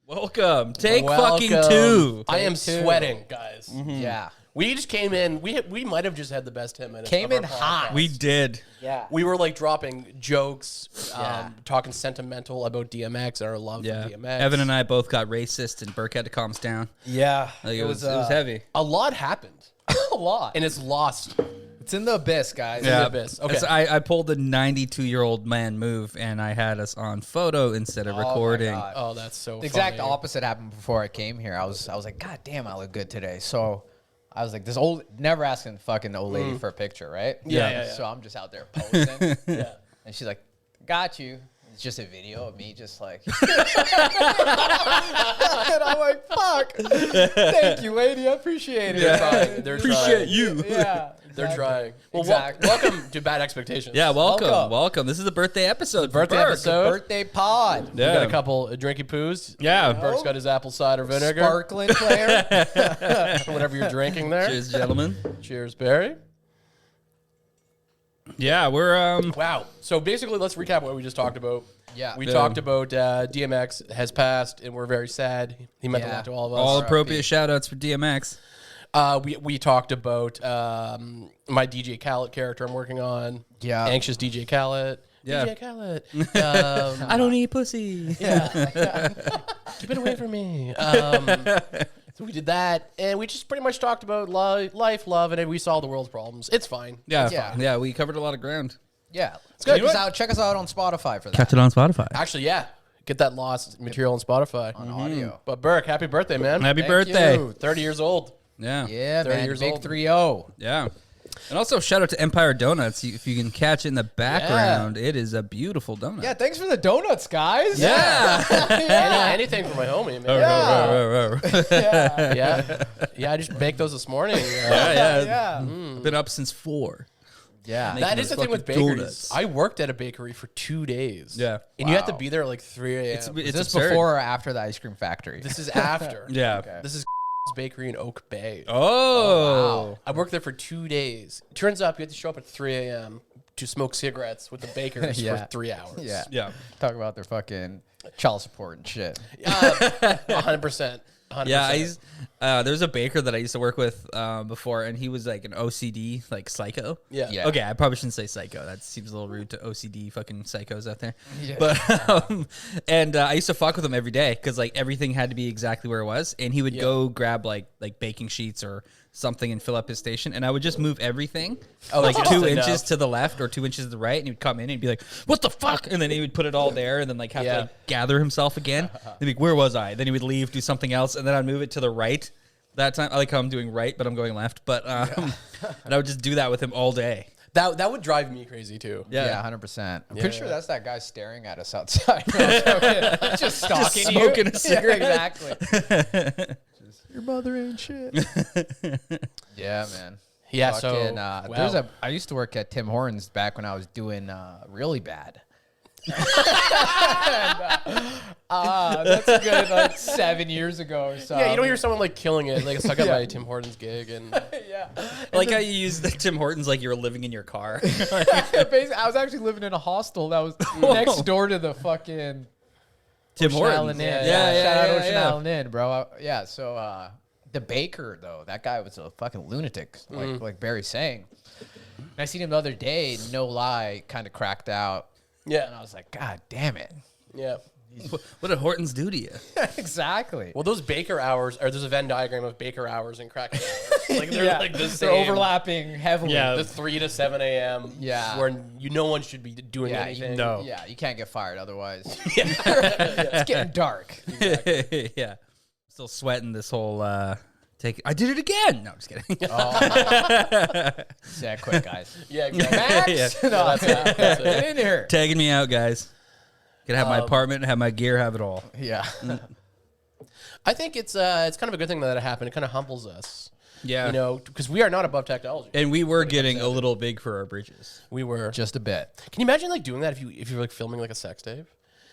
Welcome. Take fucking two. I am sweating, guys. Mm-hmm. Yeah. We just came in. We might have just had the best 10 minutes. Came of in our hot. podcast. We did. Yeah. We were like dropping jokes, talking sentimental about DMX and our love for DMX. Evan and I both got racist, and Burke had to calm us down. Yeah. Like, it was heavy. A lot happened, a lot. and it's lost. It's in the abyss, guys. Yeah. In the abyss. Okay. I pulled the 92-year-old man move, and I had us on photo instead of recording. God. Oh, that's so The exact funny. opposite happened before I came here. I was like, God damn, I look good today. So I was like, this old, never asking fucking old lady for a picture, right? Yeah. So I'm just out there posing. Yeah. And she's like, got you. It's just a video of me just like. And I'm like, fuck. Thank you, lady. I appreciate it. They're Appreciate trying. you. Yeah. They're trying. Well, Exactly. welcome to Bad Expectations. Yeah, welcome. Welcome. This is a birthday episode. Birthday for Burke. episode. Birthday pod. We got a couple of drinky poos. Yeah. Burke's got his apple cider vinegar. Sparkling player. Whatever you're drinking there. Cheers, gentlemen. Cheers, Barry. Yeah, we're Wow. So basically, let's recap what we just talked about. Yeah. We Yeah. talked about DMX has passed, and we're very sad. He meant a Yeah. lot to all of us. all appropriate shout-outs for DMX. We talked about my DJ Khaled character I'm working on. Yeah. Anxious DJ Khaled. Yeah. DJ Khaled. I don't eat pussy. Keep it away from me. So we did that, and we just pretty much talked about life, love, and we solved the world's problems. It's fine. Yeah, we covered a lot of ground. Yeah. good. Check us out on Spotify for that. it on Spotify. Actually, yeah. Get that lost material on Spotify. On audio. But Burke, happy birthday, man. Happy Thank birthday. you. 30 years old. Yeah. Yeah, 30 man. years Big old. 3-0. Yeah. And also, shout out to Empire Donuts. If you can catch it in the background, it is a beautiful donut. Yeah, thanks for the donuts, guys. Yeah. Anything for my homie, man. Yeah, I just baked those this morning. Yeah. Been up since 4. Yeah. Make- That Making is the those thing with fucking bakeries. donuts. I worked at a bakery for 2 days. Yeah. And you have to Wow. be there at like 3 a.m. It's Is this absurd. before or after the ice cream factory? This is after. Yeah. Okay. This is bakery in Oak Bay. Oh. I worked there for 2 days. Turns out you have to show up at 3 a.m. to smoke cigarettes with the bakers Yeah. for 3 hours. Yeah. Yeah. Talk about their fucking child support and shit. 100%. 100%. Yeah, there's a baker that I used to work with before, and he was like an OCD, like psycho. Yeah. Yeah. Okay, I probably shouldn't say psycho. That seems a little rude to OCD fucking psychos out there. Yeah. But and I used to fuck with him every day because like everything had to be exactly where it was, and he would go grab like baking sheets or something and fill up his station, and I would just move everything like just 2 enough. inches to the left or 2 inches to the right, and he'd come in and he'd be like, "What the fuck?" And then he would put it all there, and then like have to like, gather himself again. He'd be like, "Where was I?" Then he would leave, do something else, and then I'd move it to the right. That time, I like how I'm doing right, but I'm going left. But and I would just do that with him all day. That would drive me crazy too. Yeah, 100%. I'm Yeah. pretty sure that's that guy staring at us outside. just stalking you. smoking a cigarette. Yeah, exactly. Your mother ain't shit. Yeah, man. Yeah, Fucking, so there's I used to work at Tim Hortons back when I was doing really bad. That's a good like 7 years ago or so. yeah, you don't hear someone like killing it. Like I got my Tim Hortons gig, and Yeah. Like how you use the Tim Hortons like you were living in your car. Basically, I was actually living in a hostel that was next door to the fucking Tim Ocean Hortons. Island Inn. Yeah, Shout out yeah, Ocean yeah. Island Inn, bro. Yeah, so the baker though, that guy was a fucking lunatic, like Barry's saying. And I seen him the other day, no lie, kind of cracked out. And yeah, I was like, God damn it. yeah. What did Hortons do to you? Exactly. Well, those baker hours, or there's a Venn diagram of baker hours and crack hours. Like they're like the same. They're overlapping heavily. Yeah. The 3 to 7 a.m. Yeah. where no one should be doing Yeah, anything. No. Yeah, you can't get fired otherwise. It's getting dark. Yeah. Still sweating this whole I did it again. No, I'm just kidding. Yeah, quick, guys. Yeah, exactly. Max? Yeah. No, That's it. That's it. get in here. Tagging me out, guys. Gonna have my apartment, have my gear, have it all. Yeah. I think it's kind of a good thing that it happened. It kind of humbles us. Yeah. You know, because we are not above technology. And we were getting a little big for our bridges. We were. Just a bit. Can you imagine like doing that if you're like filming like a sex tape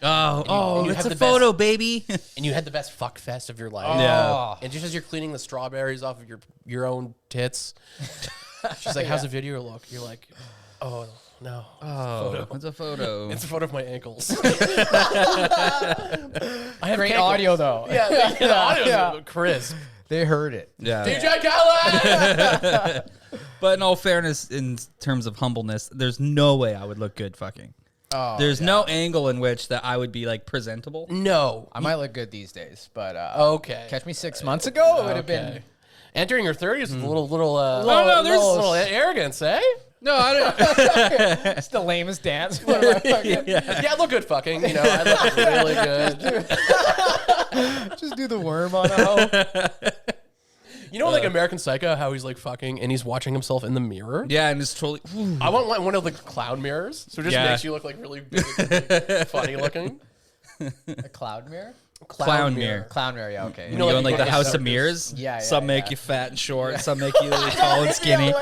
Oh, you it's have a the photo, baby. and you had the best fuck fest of your life? Yeah. And just as you're cleaning the strawberries off of your own tits, she's like, "How's the video look?" You're like, "Oh, No. Oh, it's a photo. It's a photo of my ankles. I have Great cankles. audio though. Yeah, the audio's crisp. They heard it. Yeah. DJ Khaled! But in all fairness, in terms of humbleness, there's no way I would look good fucking. Oh, There's no angle in which that I would be like presentable. No. I might look good these days, but Okay. catch me 6 months ago, it would have been. Entering your 30s with a little there's- little arrogance, eh? No, I don't. It's the lamest dance. Yeah, I look good fucking. You know, I look really good. Just do the worm on a hoe. You know, like American Psycho, how he's like fucking and he's watching himself in the mirror? Yeah, and it's totally. I want one of the clown mirrors, so it just Yeah. makes you look like really big, and, like, funny looking. A cloud mirror? Clown mirror. Clown mirror, yeah, okay. You know, know, like in like people the get House circus. of Mirrors. Yeah, Some yeah, make yeah. you fat and short. Some make you really tall and skinny.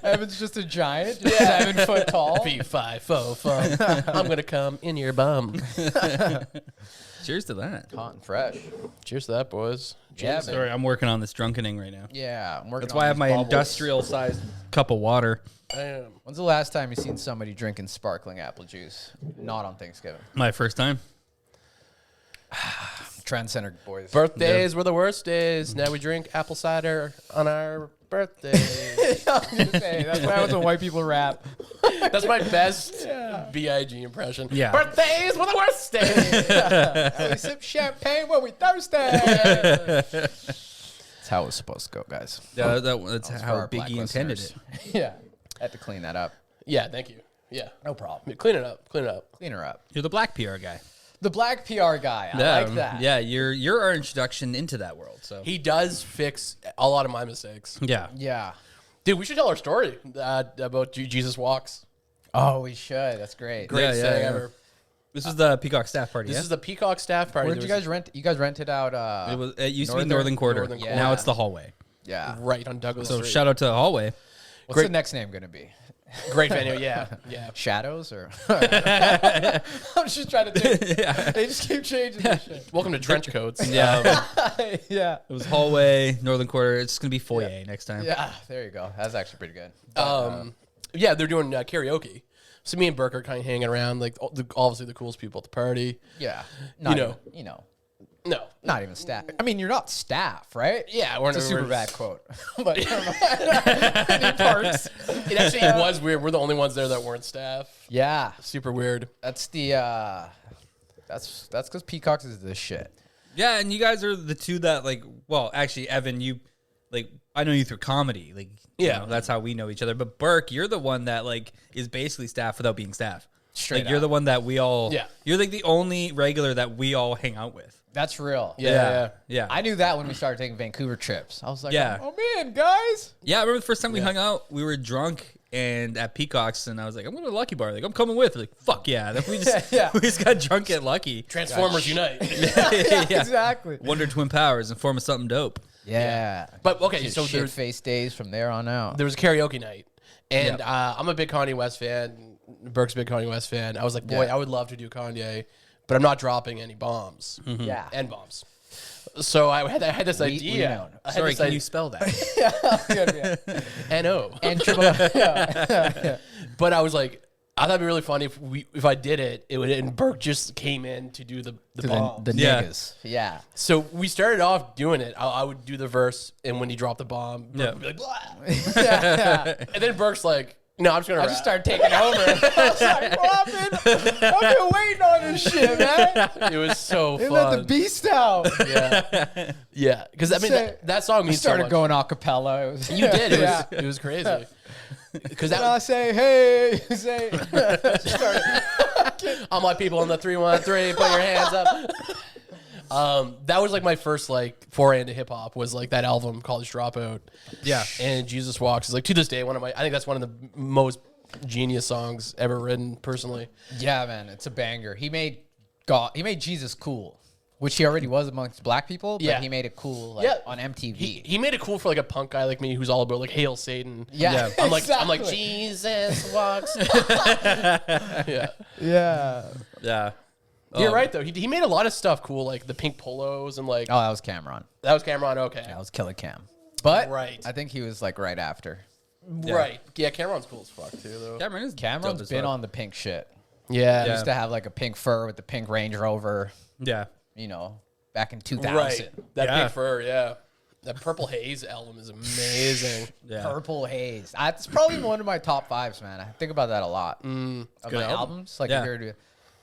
Evan's just a giant, just 7 foot tall. P5 I'm gonna come in your bum. Cheers to that. Hot and fresh. Cheers to that, boys. Yeah, Cheers. man. Sorry, I'm working on this drunkening right now. Yeah, I'm working That's on why I have these my bubbles. industrial-sized cup of water. Damn. When's the last time you seen somebody drinking sparkling apple juice? Not on Thanksgiving. My first time. Trend Center boys. Birthdays were the worst days. Now we drink apple cider on our birthdays. I was gonna say, that's why I was a white people rap. That's my best B.I.G. impression. Yeah. Birthdays were the worst days. We sip champagne when we thirsty. That's how it was supposed to go, guys. Yeah, that's for how our black Biggie intended listeners. it. Yeah. I had to clean that up. Yeah, thank you. Yeah. No problem. Clean it up. Clean it up. Clean her up. You're the black PR guy. The black PR guy. I like that. Yeah, you're our introduction into that world. So He does fix a lot of my mistakes. yeah. Yeah. Dude, we should tell our story about Jesus Walks. Oh, we should. That's great. Greatest Yeah, yeah, thing yeah. ever. This was the Peacock Staff party. This yeah? is the Peacock Staff party. Where did you guys rent? You guys rented out. It used to be Northern- Northern Quarter. Northern Quarter. Now it's the hallway. Yeah. Right on Douglas So Street. shout out to the hallway. What's Great- the next name gonna be? Great venue, yeah. Yeah. Shadows or? I'm just trying to think. They just keep changing this shit. Welcome to Trench Coats. Yeah, Yeah. it was hallway, Northern Quarter. It's gonna be foyer next time. Yeah. There you go. That's actually pretty good. Yeah, they're doing karaoke. So me and Burke are kind of hanging around, like obviously the coolest people at the party. Yeah. You know. No. not even staff. I mean, you're not staff, right? Yeah, we're It's a super we're- bad quote. But any parts. It actually was weird. We're the only ones there that weren't staff. Yeah. Super weird. That's the that's because Peacocks is this shit. Yeah, and you guys are the two that like. Well, actually, Evan, you like. I know you through comedy. Like, Yeah. that's how we know each other. But Burke, you're the one that like is basically staff without being staff. Straight Like you're up. the one that we all. Yeah. You're like the only regular that we all hang out with. That's real. Yeah. Yeah. I knew that when we started taking Vancouver trips. I was like, Yeah. oh man, guys. Yeah, I remember the first time we hung out, we were drunk and at Peacocks, and I was like, I'm going to Lucky Bar. Like, I'm coming with. Like, fuck yeah. Then we just, Yeah. we just got drunk at Lucky. Transformers Unite. Yeah. Exactly. Wonder Twin Powers and form of something dope. Yeah. But okay, Just so shit there's face days from there on out. there was a karaoke night, and Yep. I'm a big Kanye West fan. Burke's a big Kanye West fan. I was like, boy, Yeah. I would love to do Kanye, but I'm not dropping any bombs. Yeah. N bombs. So I had this idea. known. I had Sorry, this can idea- you spell that? N-O. And triple. Yeah. But I was like, I thought it'd be really funny if I did it. It would, and Burke just came in to do the bomb. The Yeah. niggas. Yeah. So we started off doing it. I would do the verse, and when he dropped the bomb, Burke Yeah. would be like, blah. Yeah. And then Burke's like, no, I'm just gonna. I rap. just started taking over. I was like, well, I've been waiting on this shit, man. It was so They let the fun. beast out. Yeah, yeah. Because I mean, Say- that song I means started so much. going a cappella. It was, You did. Yeah. It was crazy. Because And I that say, hey, you say, all my people in the 313, put your hands up. That was like my first like foray into hip hop was like that album College Dropout. Yeah. And Jesus Walks is like to this day one of my. I think that's one of the most genius songs ever written personally. yeah, man, it's a banger. He made Jesus cool, which he already was amongst black people, but Yeah. he made it cool like, Yeah. on MTV. He made it cool for like a punk guy like me who's all about like Hail Satan. yeah, I'm like exactly. Jesus walks. Yeah. Yeah. Yeah. You're right though. He made a lot of stuff cool, like the pink polos and like Oh, that was Cameron. that was Cameron. Okay. That was Killer Cam. But Right. I think he was like right after. Right. Yeah, Cameron's cool as fuck too, though. Cameron's been on the pink shit. Yeah. He used to have like a pink fur with the pink Range Rover. Yeah. You know, back in 2000. Right. That Yeah. pink fur, yeah. That Purple Haze album is amazing. Yeah. Purple Haze. That's probably one of my top 5s, man. I think about that a lot. Of good my album. albums. Like, Yeah. if you're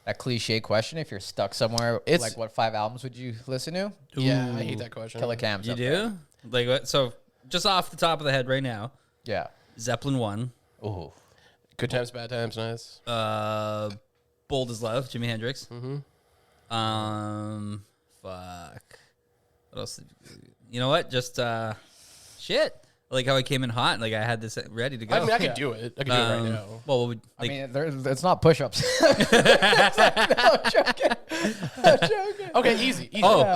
that cliche question, if you're stuck somewhere, It's- like, what 5 albums would you listen to? Yeah, I hate that question. Killer Cam's You up do? there. Like what? So just off the top of the head right now, Yeah. Zeppelin 1. Ooh. Good Times, Bad Times, nice. Bold as Love, Jimi Hendrix. Fuck. What else? You know what? Just shit. Like how I came in hot. Like I had this ready to go. I mean, I could do it. I could do it right now. Well, like, I mean, it's not push-ups. No, I'm joking. Okay, easy.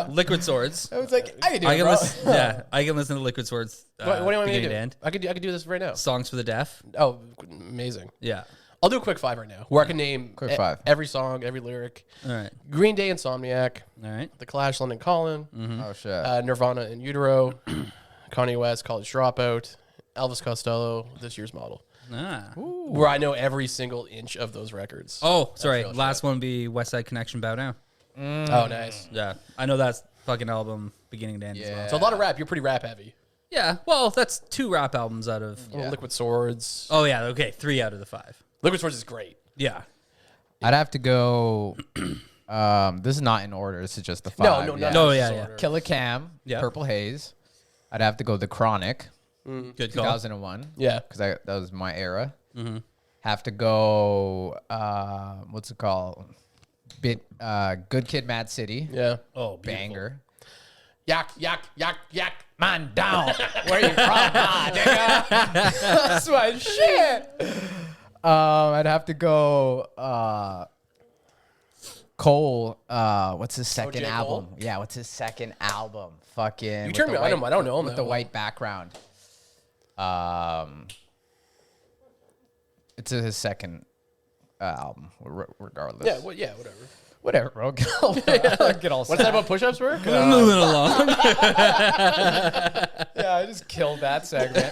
Liquid Swords. I was like, I can do I it, can bro. listen. Yeah, I can listen to Liquid Swords. What do you want me to beginning do? end. I could do this right now. Songs for the Deaf. Oh, amazing. Yeah. I'll do a quick 5 right now, where I can name Quick 5. every song, every lyric. All right. Green Day, Insomniac. All right. The Clash, London Calling. Oh, shit. Nirvana, In Utero. Kanye West, College Dropout. Elvis Costello, This Year's Model. Ah. Where I know every single inch of those records. Oh, sorry. real Last one be West Side Connection, Bow Down. Oh, nice. Yeah, I know that's fucking album beginning to end as well. Yeah. So a lot of rap. You're pretty rap heavy. Yeah, well, that's 2 rap albums out of. Yeah. Liquid Swords. Oh yeah, okay, 3 out of the 5. Liquid Swords is great. Yeah. I'd have to go. This is not in order. This is just the 5. No, yeah. No, yeah. Killer Cam. Yeah. Purple Haze. I'd have to go The Chronic. Good call. 2001. Yeah. Because that was my era. Have to go. What's it called? Good Kid, Mad City. Yeah. Oh, Banger. Yak, yak, yak, yak. Man down. Where you from, nigga? That's my shit. I'd have to go. Cole. What's his second J. album? Cole? Yeah, what's his second album? Fucking. You turned me on him. I don't know him with that the well. white background. It's his second album, regardless. Yeah, well, yeah, whatever. Whatever, bro. Get all What's that about push-ups work? Moving along. Yeah, I just killed that segment.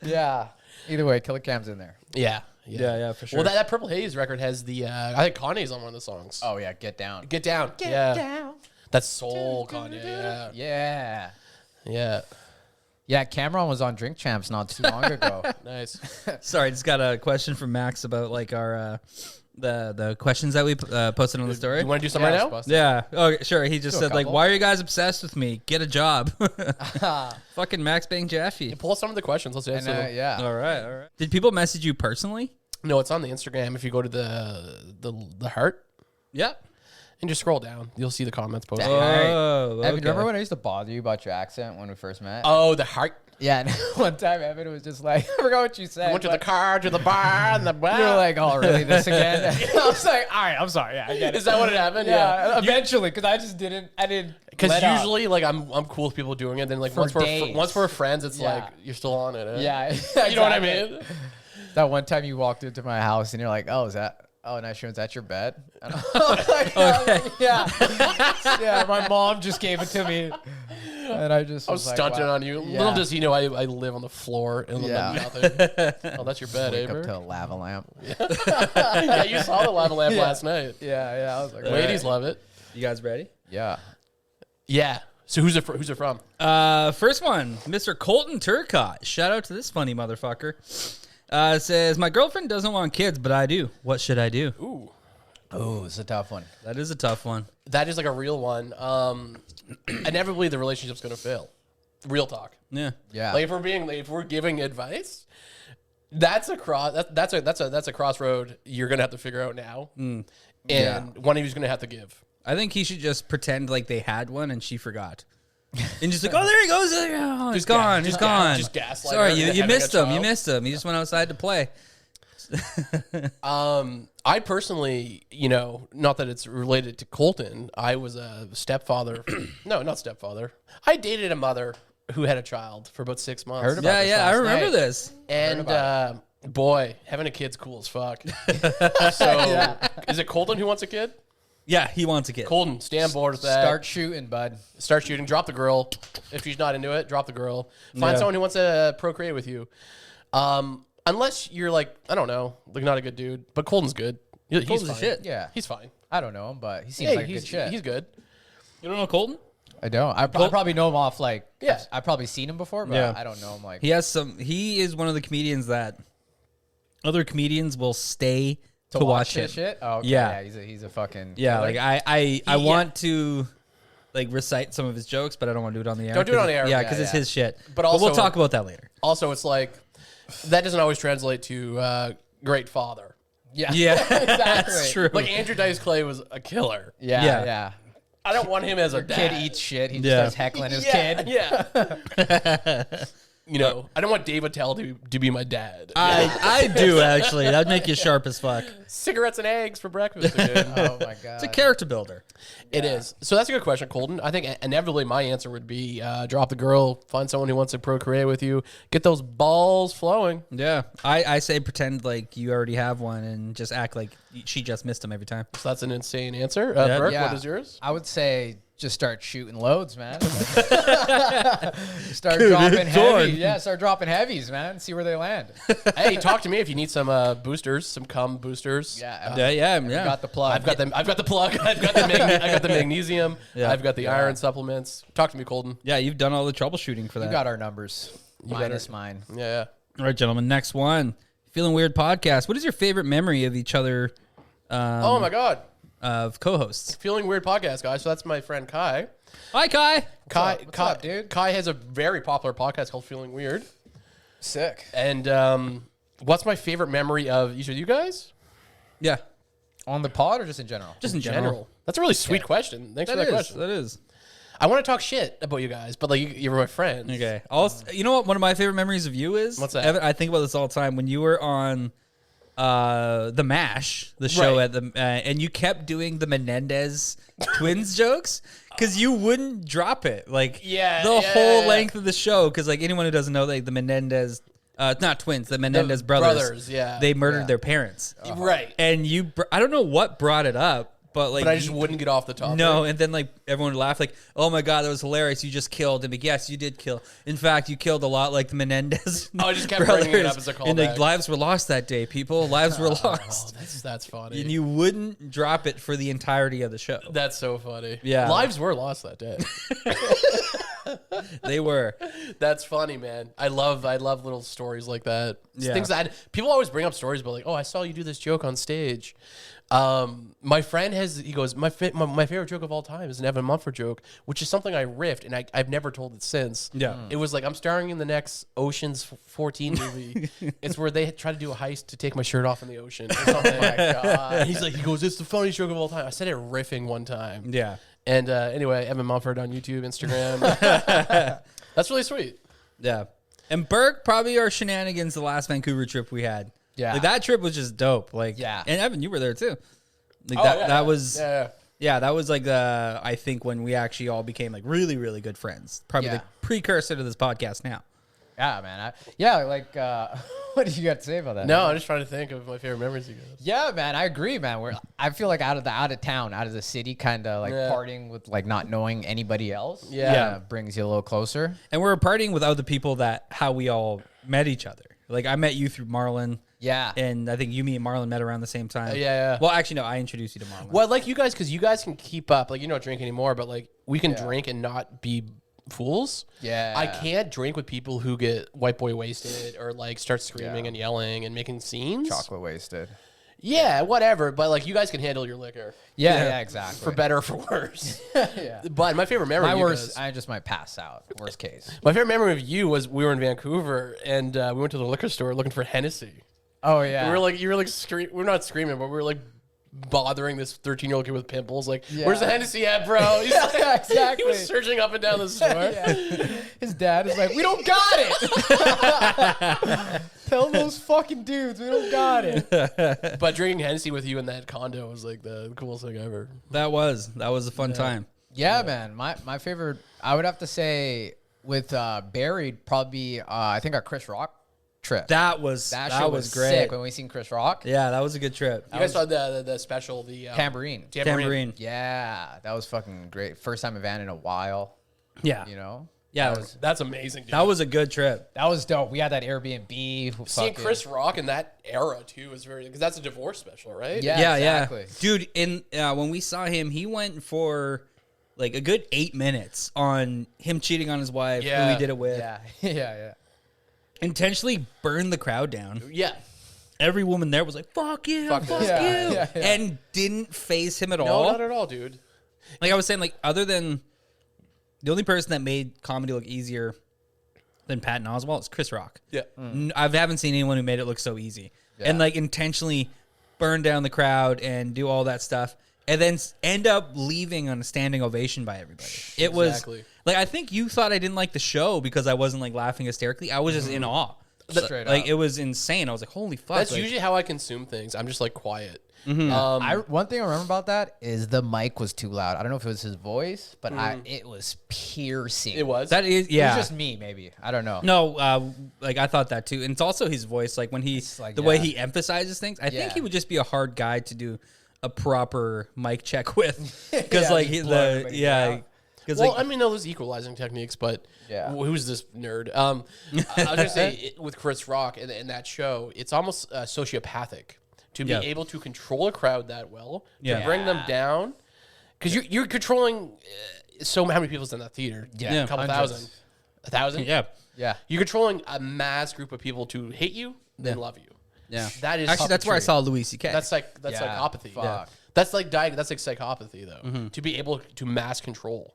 Yeah. Either way, Killer Cam's in there. Yeah. Yeah, for sure. Well, that Purple Haze record has the, I think Kanye's on one of the songs. Oh yeah, Get Down. Get Down. Down. That's soul Kanye, yeah. Yeah. Yeah. Yeah, Cameron was on Drink Champs not too long ago. Nice. Sorry, just got a question from Max about like our the questions that we posted on the story. You want to do something right now? Yeah. Oh, sure. He just Do a said like, couple. "Why are you guys obsessed with me? Get a job." Fucking Max Bang Jaffe. Pull some of the questions. Let's answer And, them. yeah. All right. Did people message you personally? No, it's on the Instagram. If you go to the heart Yep. and just scroll down, you'll see the comments posted. Oh, Evan, okay. remember when I used to bother you about your accent when we first met? Oh, the heart. Yeah, and one time Evan was just like, I forgot what you said. Went to the but car, to the bar, and the bar. you were like, oh, really, this again? I was like, all right, I'm sorry. Yeah, I get it. Is that what it happened? Yeah, eventually, because I didn't. Because let up. usually, like, I'm cool with people doing it. Then, like, For once days. we're friends, it's Yeah. like you're still on it. Eh? Yeah, You know what I exactly. mean? That one time you walked into my house and you're like, oh, nice, is that your bed? And I'm like, yeah. Yeah, my mom just gave it to me. And I just I was like, stunting wow. on you. Yeah. Little does he know I live on the floor in the Yeah. nothing. Oh, that's your bed, Wake eh? up Bert? to a lava lamp. Yeah, you saw the lava lamp Yeah. last night. Yeah, I was like, Ladies love it. You guys ready? yeah. Yeah. So who's it from? First one, Mr. Colton Turcott. Shout out to this funny motherfucker. Says, my girlfriend doesn't want kids, but I do. What should I do? Ooh, Oh, it's a tough one. That is a tough one. that is like a real one. Inevitably, the relationship's gonna fail. Real talk. Yeah. Yeah. Like if we're giving advice, that's a crossroad you're gonna have to figure out now, and one of you's gonna have to give. I think he should just pretend like they had one and she forgot. And just like, oh, there he goes. Oh, he's gone. He's gone. Just gaslight Sorry, her into you having missed a him. You child. missed him. He just went outside to play. I personally, not that it's related to Colton. I was a stepfather. No, not stepfather. I dated a mother who had a child for about 6 months. Heard about Yeah, this I last remember night. this. And boy, having a kid's cool as fuck. So, is it Colton who wants a kid? Yeah, he wants a kid. Colton, stay on board with that. Start shooting, bud. Start shooting. Drop the girl. If she's not into it, drop the girl. Find Yeah. someone who wants to procreate with you. Unless you're like, I don't know, like not a good dude. But Colton's good. He's Colton's fine. shit. Yeah. He's fine. I don't know him, but he seems like a good shit. He's good. You don't know Colton? I don't. I probably know him off like. Yeah. I've probably seen him before, but Yeah. I don't know him like. He is one of the comedians that other comedians will stay to watch this it. shit. Oh, okay. Yeah. Yeah. He's a fucking. Yeah, killer. like I want to like recite some of his jokes, but I don't want to do it on the air. Don't do it on the air. Yeah, Yeah, because it's yeah. his shit. But we'll also- talk about that later. Also, it's like, that doesn't always translate to great father. Yeah. Yeah, Exactly. that's true. Like Andrew Dice Clay was a killer. Yeah. Yeah. Yeah. I don't want him as a Kid dad. eats shit. He just Yeah. starts heckling his Yeah, kid. yeah. You know, I don't want Dave Attell to be my dad. I do actually. That'd make you sharp as fuck. Cigarettes and eggs for breakfast again. Oh my god. It's a character builder. It is. So that's a good question, Colton. I think inevitably my answer would be drop the girl, find someone who wants to procreate with you, get those balls flowing. Yeah, I say pretend like you already have one and just act like she just missed him every time. So that's an insane answer. Yeah. Burke, Yeah. what is yours? I would say just start shooting loads, man. Start Dude, dropping it's heavy. on. Yeah, start dropping heavies, man. See where they land. Hey, talk to me if you need some boosters, some cum boosters. Yeah. Yeah. Got the plug. I've got them. I've got the plug. I've got the I got the magnesium. Yeah. I've got the iron supplements. Talk to me, Colton. Yeah, you've done all the troubleshooting for that. You got our numbers. got Minus mine. Yeah. All right, gentlemen. Next one. Feeling Weird podcast. What is your favorite memory of each other? Oh my God. Of co-hosts. Feeling Weird podcast, guys. So that's my friend Kai. Hi, Kai. What's up, dude? Kai has a very popular podcast called Feeling Weird. Sick. And what's my favorite memory of each of you guys? Yeah, On the pod or just in general? just in general. That's a really sweet question. Thanks for that question. That is. I want to talk shit about you guys, but like you're my friends. Okay. Also, you know what? One of my favorite memories of you is What's that? Evan, I think about this all the time. When you were on the MASH, the show Right. at the, and you kept doing the Menendez twins jokes because you wouldn't drop it. Like Yeah, the yeah, whole yeah. length of the show. Because like anyone who doesn't know, like the Menendez, not twins, the Menendez brothers. Yeah. They murdered their parents. Right. And you, I don't know what brought it up, but like, But I just wouldn't get off the topic. no, and then like everyone would laugh, like, "Oh my god, that was hilarious! You just killed." And like, yes, you did kill. In fact, you killed a lot, like the Menendez. Oh, I just kept brothers. bringing it up as a And like callback. lives were lost that day. People, lives were Oh, lost, that's funny. and you wouldn't drop it for the entirety of the show. That's so funny. Yeah. Lives were lost that day. They were. That's funny, man. I love little stories like that. It's Yeah. Things that people always bring up stories about, like, oh, I saw you do this joke on stage. My friend he goes, my favorite joke of all time is an Evan Mumford joke, which is something I riffed and I've never told it since. Yeah. It was like, I'm starring in the next Ocean's 14 movie. It's where they try to do a heist to take my shirt off in the ocean or something. Oh my God. He goes, it's the funniest joke of all time. I said it riffing one time. Yeah. And anyway, Evan Mumford on YouTube, Instagram. That's really sweet. Yeah. And Burke, probably our shenanigans the last Vancouver trip we had. Yeah. Like that trip was just dope. Like, Yeah. And Evan, you were there too. Like Oh, yeah. that was. Yeah. Yeah, that was like I think when we actually all became like really, really good friends. Probably Yeah. the precursor to this podcast now. Yeah, man. What do you got to say about that? No, I'm just trying to think of my favorite memories of you guys. Yeah, man, I agree, man. I feel like out of town, out of the city, kind of like Yeah. partying with like not knowing anybody else. Yeah. kinda brings you a little closer. And we're partying with other people that how we all met each other. Like I met you through Marlon. Yeah, And I think you, me, and Marlon met around the same time. Yeah. Well, actually, no, I introduced you to Marlon. Well, I like you guys because you guys can keep up. Like, you don't drink anymore, but like we can Yeah. drink and not be fools. Yeah. I can't drink with people who get white boy wasted or like start screaming Yeah. and yelling and making scenes. chocolate wasted. Yeah, whatever. But like you guys can handle your liquor Yeah, exactly. for better or for worse. yeah. But my favorite memory. My of you worst, guys- I just might pass out. Worst case. my favorite memory of you was we were in Vancouver and we went to the liquor store looking for Hennessy. Oh yeah. We were like, you were like, we're not screaming, but we were like bothering this 13-year-old kid with pimples. Like, Yeah. where's the Hennessy at, bro? He's like, Yeah, exactly. He was searching up and down the store. Yeah. His dad is like, we don't got it. Tell those fucking dudes we don't got it. But drinking Hennessy with you in that condo was like the coolest thing ever. that was a fun time. Yeah, man. My favorite, I would have to say with Barry, probably I think our Chris Rock trip. That was shit was great. sick when we seen Chris Rock. Yeah, that was a good trip. You guys saw the special, the Tambourine. Tambourine. Yeah, that was fucking great. First time in Van in a while. Yeah. You know? Yeah, That's amazing, dude. that was a good trip. That was dope. We had that Airbnb. Seeing Chris Rock in that era too is very, because that's a divorce special, right? Yeah, exactly. Dude, when we saw him, he went for like a good 8 minutes on him cheating on his wife, who he did it with. Yeah, yeah. Intentionally burned the crowd down. Yeah. Every woman there was like, fuck you, fuck you. Yeah. And didn't phase him at No, all. not at all, dude. Like I was saying, like other than the only person that made comedy look easier than Patton Oswalt is Chris Rock. Yeah. I haven't seen anyone who made it look so easy and like intentionally burn down the crowd and do all that stuff and then end up leaving on a standing ovation by everybody. It was like, I think you thought I didn't like the show because I wasn't like laughing hysterically. I was just in awe. Straight Like up. it was insane. I was like, holy fuck. That's like, usually how I consume things. I'm just like quiet. One thing I remember about that is the mic was too loud. I don't know if it was his voice, but it was piercing. It was. that is, It yeah. was just me, maybe. I don't know. No, like I thought that too, and it's also his voice. Like when like, the way he emphasizes things. I think Yeah. he would just be a hard guy to do a proper mic check with, because Yeah, like just blow everybody out. because Well, like I mean, those equalizing techniques, but Yeah. who's this nerd? I was gonna say with Chris Rock in that show, it's almost sociopathic to be Yeah. able to control a crowd that well, Yeah. to bring them down, because you're controlling so how many people's in that theater? Yeah. A couple Hundreds. thousand, 1,000. yeah, Yeah. You're controlling a mass group of people to hate you, then love you. yeah. That is Actually, that's where I puppetry. saw Louis C.K. That's Yeah. psychopathy. Fuck. That's like that's like psychopathy though. To be able to mass control,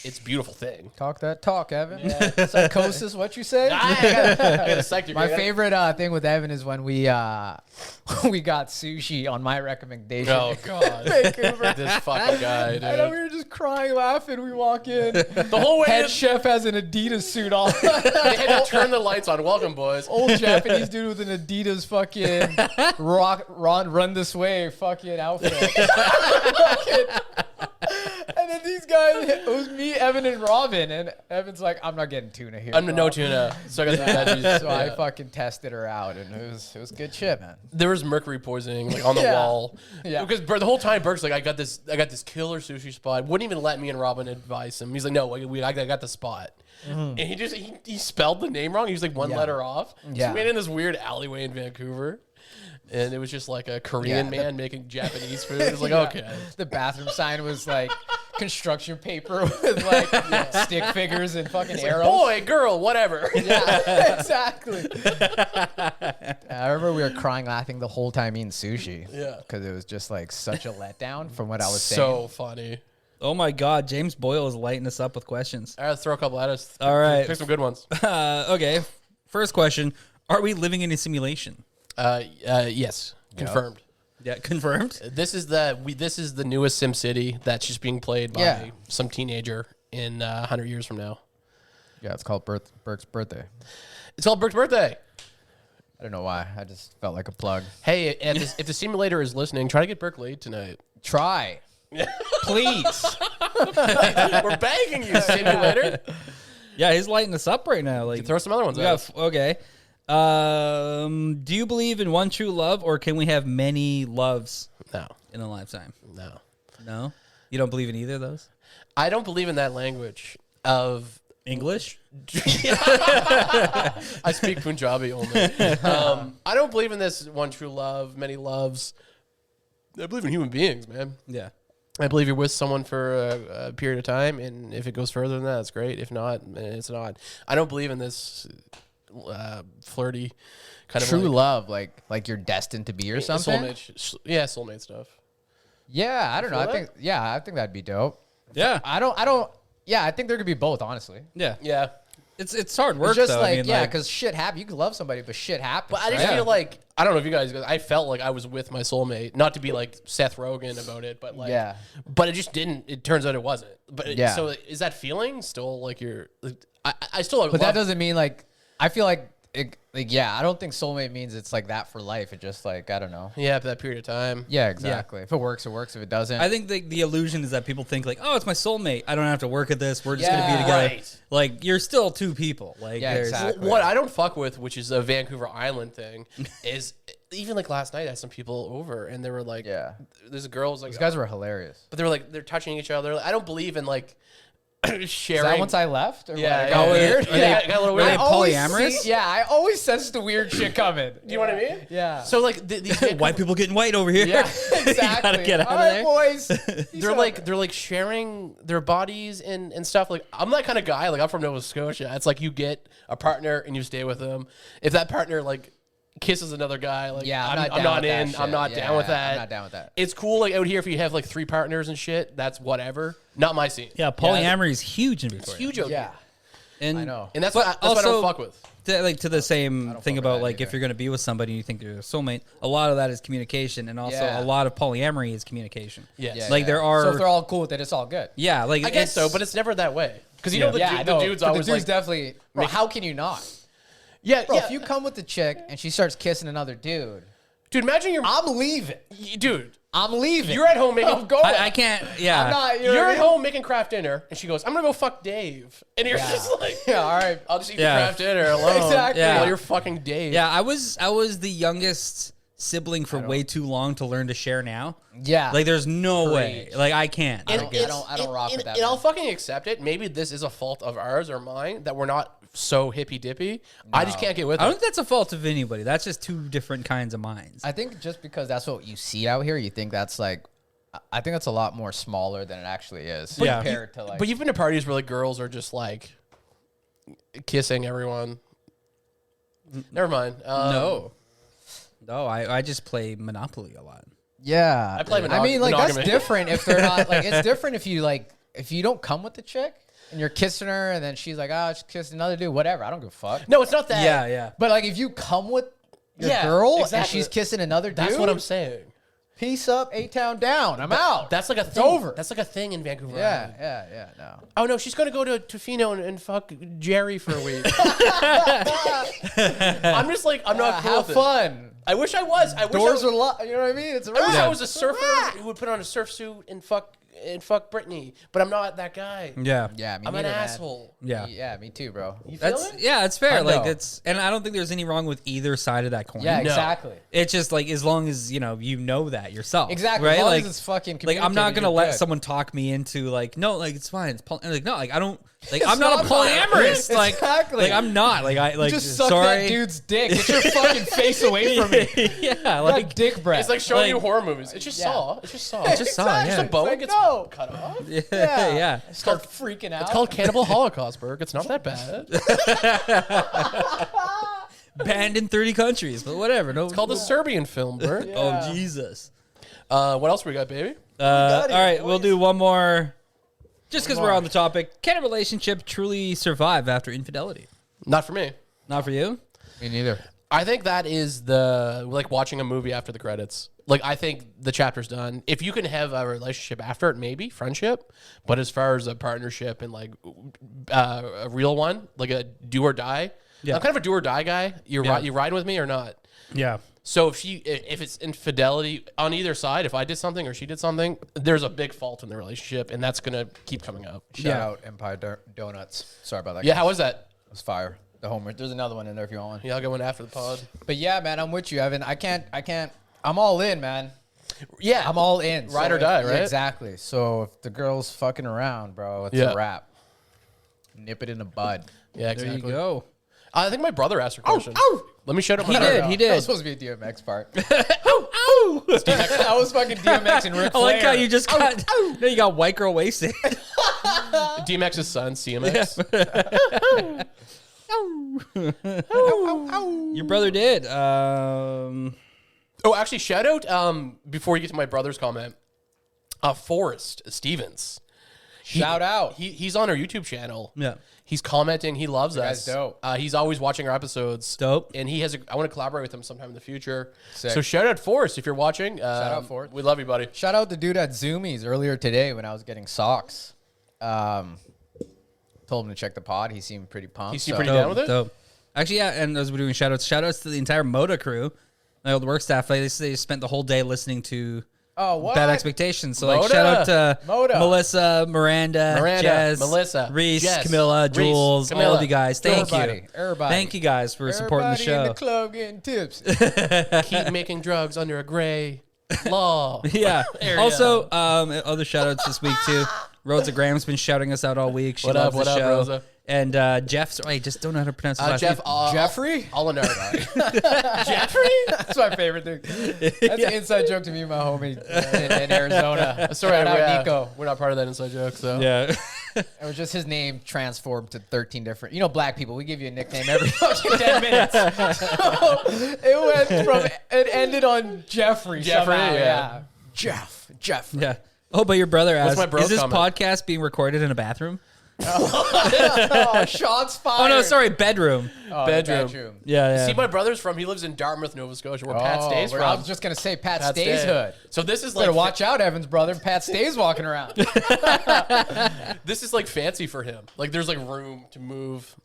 it's a beautiful thing. Talk that talk, Evan. Psychosis, what you say? I got a psych degree. My favorite thing with Evan is when we got sushi on my recommendation. Oh god, Vancouver. this fucking guy, dude. I know we were just crying, laughing. We walk in. The whole way Head in, chef has an Adidas suit on. they had to turn the lights on. Welcome, boys. Old Japanese dude with an Adidas fucking run this way fucking outfit. And then these guys, it was me, Evan, and Robin. And Evan's like, I'm not getting tuna here. I'm bro." no tuna, so I got the veggies. So I fucking tested her out, and it was good shit, man. There was mercury poisoning like on the Yeah. wall. Yeah. Because the whole time Burke's like, I got this killer sushi spot. Wouldn't even let me and Robin advise him. He's like, no, I got the spot. And he spelled the name wrong. He was like one Yeah. letter off. Yeah. So we made it in this weird alleyway in Vancouver. And it was just like a Korean man making Japanese food. It was like, Yeah. okay. The bathroom sign was like construction paper with like stick figures and fucking arrows. Boy, girl, whatever. Yeah, exactly. I remember we were crying, laughing the whole time eating sushi. Yeah. Because it was just like such a letdown from what I was saying. So funny. Oh my God, James Boyle is lighting us up with questions. All right, let's throw a couple at us. All right. Pick some good ones. Okay, first question: are we living in a simulation? Yes, confirmed. Yeah, confirmed. This is the newest SimCity that's just being played by some teenager in 100 years from now. Yeah, it's called Burke's birthday. It's called Burke's birthday. I don't know why. I just felt like a plug. Hey, if the simulator is listening, try to get Burke laid tonight. Try. Please. We're begging you, simulator. Yeah, he's lighting us up right now. Like, Throw some other ones we at got us. okay. Do you believe in one true love, or can we have many loves No, in a lifetime? no. No, you don't believe in either of those. I don't believe in that language of. English. I speak Punjabi only. I don't believe in this one true love, many loves. I believe in human beings, man. Yeah. I believe you're with someone for a period of time, and if it goes further than that, it's great. If not, it's not. I don't believe in this flirty kind True of love, like you're destined to be or something. soulmate stuff. Yeah, I don't know. feel I think that'd be dope. Yeah. I don't. Yeah, I think there could be both. Honestly, Yeah. Yeah, It's hard work it's just though. like I mean, because shit happens. You can love somebody, but shit happens. but I just right? feel like I don't know if you guys. I felt like I was with my soulmate, not to be like Seth Rogen about it, but like Yeah. But it just didn't. It turns out it wasn't. But Yeah. so is that feeling still like you're? I still like. But love, that doesn't mean like I feel like yeah, I don't think soulmate means it's like that for life. It just like, I don't know. Yeah, for that period of time. Yeah, exactly. If it works, it works. If it doesn't, I think the illusion is that people think like, oh, it's my soulmate. I don't have to work at this. We're just gonna be Yeah. together. Right. Like you're still two people. Like Yeah, there's exactly. What I don't fuck with, which is a Vancouver Island thing, is even like last night I had some people over and they were like, Yeah. there's a girl who's like, these guys were hilarious. but they were like, they're touching each other. I don't believe in like sharing. Is that once I left? Or Yeah, what? It yeah. got Oh, weird. yeah, it got a little weird. Are they I always polyamorous? see- yeah, I always sense the weird shit coming. You know what I mean? Yeah. So like these white people getting white over here. Yeah, You exactly. gotta get out All of right, there. boys. they're like sharing their bodies and stuff. Like I'm that kind of guy. Like I'm from Nova Scotia. It's like you get a partner and you stay with them. If that partner like kisses another guy, like Yeah, I'm down not with that in. shit. I'm not down with that. I'm not down with that. It's cool like out here if you have like 3 partners and shit. That's whatever. Not my scene. Yeah, polyamory is huge in Victoria. It's huge out Yeah, here. And, I know. And that's But what I don't fuck with. To the same don't thing fuck with about that like if either. you're going to be with somebody and you think they're a soulmate, a lot of that is communication, and also Yeah. a lot of polyamory is communication. Yes. Yeah, Like, there are- So if they're all cool with it, it's all good. Yeah, like I guess so, but it's never that way. Because you Yeah. know the, Yeah, I the know. dude's But always the dude's like, definitely. Bro, how can you not? yeah, Bro, yeah. if you come with the chick and she starts kissing another dude, Dude, imagine you're, I'm leaving. dude. I'm leaving. You're at home making. I'm going. I can't. Yeah, I'm not. You know You're what I at mean? home making craft dinner, and she goes, "I'm gonna go fuck Dave," and you're Yeah. just like, Yeah, all right. "I'll just eat Yeah. the craft dinner alone." Exactly. Yeah. While you're fucking Dave. Yeah, I was the youngest sibling for way too long to learn to share now. Yeah. Like there's no way. Like I can't. I And don't get- it's- I don't rock with that, And I'll man. fucking accept it. Maybe this is a fault of ours or mine that we're not so hippy dippy. I just can't get with I it. don't think that's a fault of anybody. That's just two different kinds of minds. I think just because that's what you see out here, you think that's like. I think that's a lot more smaller than it actually is. Yeah. Compared to like. But you've been to parties where like girls are just like kissing everyone. Never mind. No, I just play Monopoly a lot. Yeah. I play I mean, like that's monogamy. different if they're not like it's different if you don't come with the chick and you're kissing her and then she's like, oh, she's kissing another dude, whatever. I don't give a fuck. No, it's not that. Yeah, yeah. But like if you come with your Yeah, girl and exactly. she's kissing another dude, That's what I'm saying. peace up, A-Town down. I'm out. That's like a thing. over. That's like a thing in Vancouver. yeah, Island. no. Oh no, she's gonna go to Tofino and fuck Jerry for a week. I'm just like, I'm not cool Have with it. fun. I wish I was. I wish Doors I, are locked. You know what I mean? It's a I wish wrap. I was a surfer who would put on a surf suit and fuck Brittany, but I'm not that guy. Yeah, Yeah, me I'm neither, an man. asshole. yeah. Yeah, me too, bro. You feel That's it? yeah, it's fair. I Like know. it's, and I don't think there's any wrong with either side of that coin. Yeah, No. exactly. It's just like as long as you know that yourself. Exactly. Right? As long like as it's fucking like I'm not communicated, gonna you're let good. someone talk me into like no, like it's fine. It's like no, like I don't like I'm It's not a not polyamorous. Like Exactly. like I'm not like I like just suck sorry. that dude's dick. Get your fucking face away from me. yeah, Like like dick breath. It's like showing Like- you horror movies. It's just Yeah. Saw. It's just Saw. It's just Saw, Exactly. yeah. Just a bone It's like, gets no. cut off. yeah. Start freaking out. It's called Cannibal Holocaust, Burke. It's not that bad. Banned in 30 countries, but whatever. No, It's called a Serbian film, Burke. Oh Jesus. What else we got, baby? All it, right, we'll boys. do one more. Just because we're more. on the topic, can a relationship truly survive after infidelity? Not for me. Not for you. Me neither. I think that is the like watching a movie after the credits. Like I think the chapter's done. If you can have a relationship after it, maybe friendship. But as far as a partnership and like a real one, like a do or die, Yeah. I'm kind of a do or die guy. You Yeah. you riding with me or not? Yeah. So if it's infidelity on either side, if I did something or she did something, there's a big fault in the relationship, and that's gonna keep coming up. Shout out Empire Donuts. Sorry about that. Yeah, guys. how was that? It was fire. The homework. There's another one in there if you want one. Yeah, I'll go in after the pod. But yeah, man, I'm with you, Evan. I can't. I'm all in, man. Yeah, I'm all in. Ride or if- die, yeah, right? exactly. So if the girl's fucking around, bro, it's Yeah. a wrap. Nip it in the bud. Yeah, There exactly. you go. I think my brother asked her question. Let me shout out my He brother. did. That did. was supposed to be a DMX part. Oh, That was fucking DMX and Ric I like how Flair. you just got. No, you got white girl wasted. DMX's son, CMX. Your brother did. Oh, actually, shout out before you get to my brother's comment. Forrest Stevens. Shout out. He's on our YouTube channel. Yeah. He's commenting. He loves guy's us. dope. He's always watching our episodes. Dope. And he has. I want to collaborate with him sometime in the future. Sick. So shout out Forrest if you're watching. Shout out Forrest. We love you, buddy. Shout out the dude at Zoomies earlier today when I was getting socks. Told him to check the pod. He seemed pretty pumped. He seemed so- pretty down with it? Dope. Actually, yeah, and as we're doing shout-outs to the entire Moda crew, my old work staff. They spent the whole day listening to what? Bad Expectations. So, Moda? like, shout out to Moda. Melissa, Miranda, Jess, Melissa, Reese, Jess, Camilla, Reese, Jules, Camilla. all of you guys. Thank Everybody, you. everybody. Thank you guys for supporting the Everybody show. in the club getting tips. Keep making drugs under a gray law. Yeah. Area. Also, other shout-outs this week, too. Rosa Graham's been shouting us out all week. She loves the show. Rosa? And Jeff, I just don't know how to pronounce his last Jeff, name. Jeffrey? Alenard. Jeffrey? That's my favorite thing. That's an inside joke to me and my homie in Arizona. Sorry, Shout out Nico. We're not part of that inside joke, so. Yeah. It was just his name transformed to 13 different. You know, black people, we give you a nickname every fucking 10 minutes. So it ended on Jeffrey. Jeffrey, somehow, yeah. Jeff. Yeah. Oh, but your brother asked, my bro is this comment? podcast being recorded in a bathroom? Oh, shots fired. Oh, no, sorry, bedroom. Oh, Bedroom. Yeah. See, my brother's from, he lives in Dartmouth, Nova Scotia, where Pat stays from. I was just going to say Pat Pat Stay's Stay. hood. So this is like, Better watch out, Evan's brother. Pat Stay's walking around. this is like fancy for him. Like there's like room to move.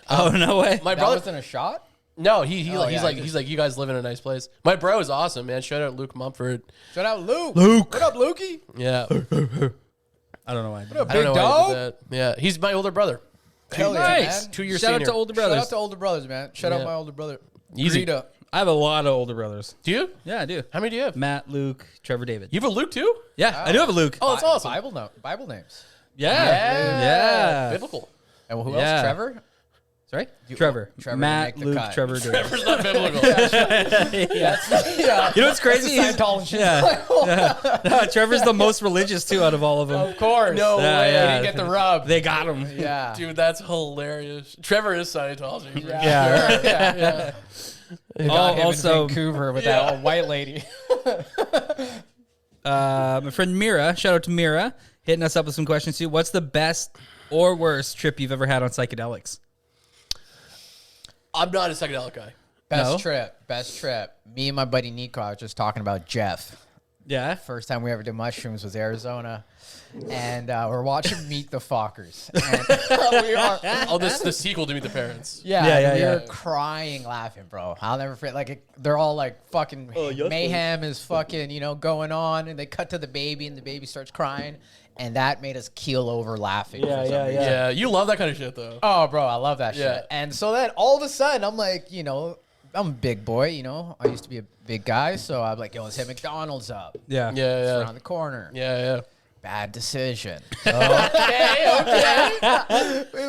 Oh, no way. My That brother, wasn't a shot? no, he's yeah, like, you guys live in a nice place. My bro is awesome, man. Shout out Luke Mumford. Shout out Luke. Luke. What up, Lukey? Yeah. I don't know why. I did What up, that. I don't big know why I dog? did that. Yeah, he's my older brother. Hell yeah, Nice. man. 2 years Shout senior. out to older Shout brothers. out to older brothers, man. Shout out Yeah. my older brother. Easy. Rita. I have a lot of older brothers. Do you? Yeah, I do. How many do you have? Matt, Luke, Trevor, David. You have a Luke too? Yeah, I do have a Luke. Oh, that's awesome. Bible names. Yeah. Biblical. And who Yeah. else? Trevor? Sorry? Trevor. Trevor Matt, didn't make the Luke, cut. Trevor, David. Trevor's not biblical. Yeah. You know what's crazy? That's a Scientology. Yeah. No, Trevor's the most religious, too, out of all of them. Of course. No Yeah, way. He yeah. didn't get the rub. They got him. Yeah. Dude, that's hilarious. Trevor is Scientology. for Yeah. sure. Yeah. They got him also- in Vancouver with that old white lady. My friend Mira, shout out to Mira, hitting us up with some questions, too. What's the best or worst trip you've ever had on psychedelics? I'm not a psychedelic guy. Best No? trip. Me and my buddy Nico, I was just talking about Jeff. Yeah. First time we ever did mushrooms was Arizona. And we're watching Meet the Fockers. And we are... Oh, this the sequel to Meet the Parents. Yeah, Yeah, we yeah. were crying, laughing, bro. I'll never forget. Like, they're all like fucking mayhem is fucking, going on, and they cut to the baby, and the baby starts crying, and that made us keel over laughing. for some reason. Yeah, you love that kind of shit though. Oh, bro, I love that Yeah. shit. And so then all of a sudden, I'm like, I'm a big boy, I used to be a big guy, so I'm like, yo, let's hit McDonald's up. Yeah. It's Yeah, around the corner. yeah. Bad decision. okay.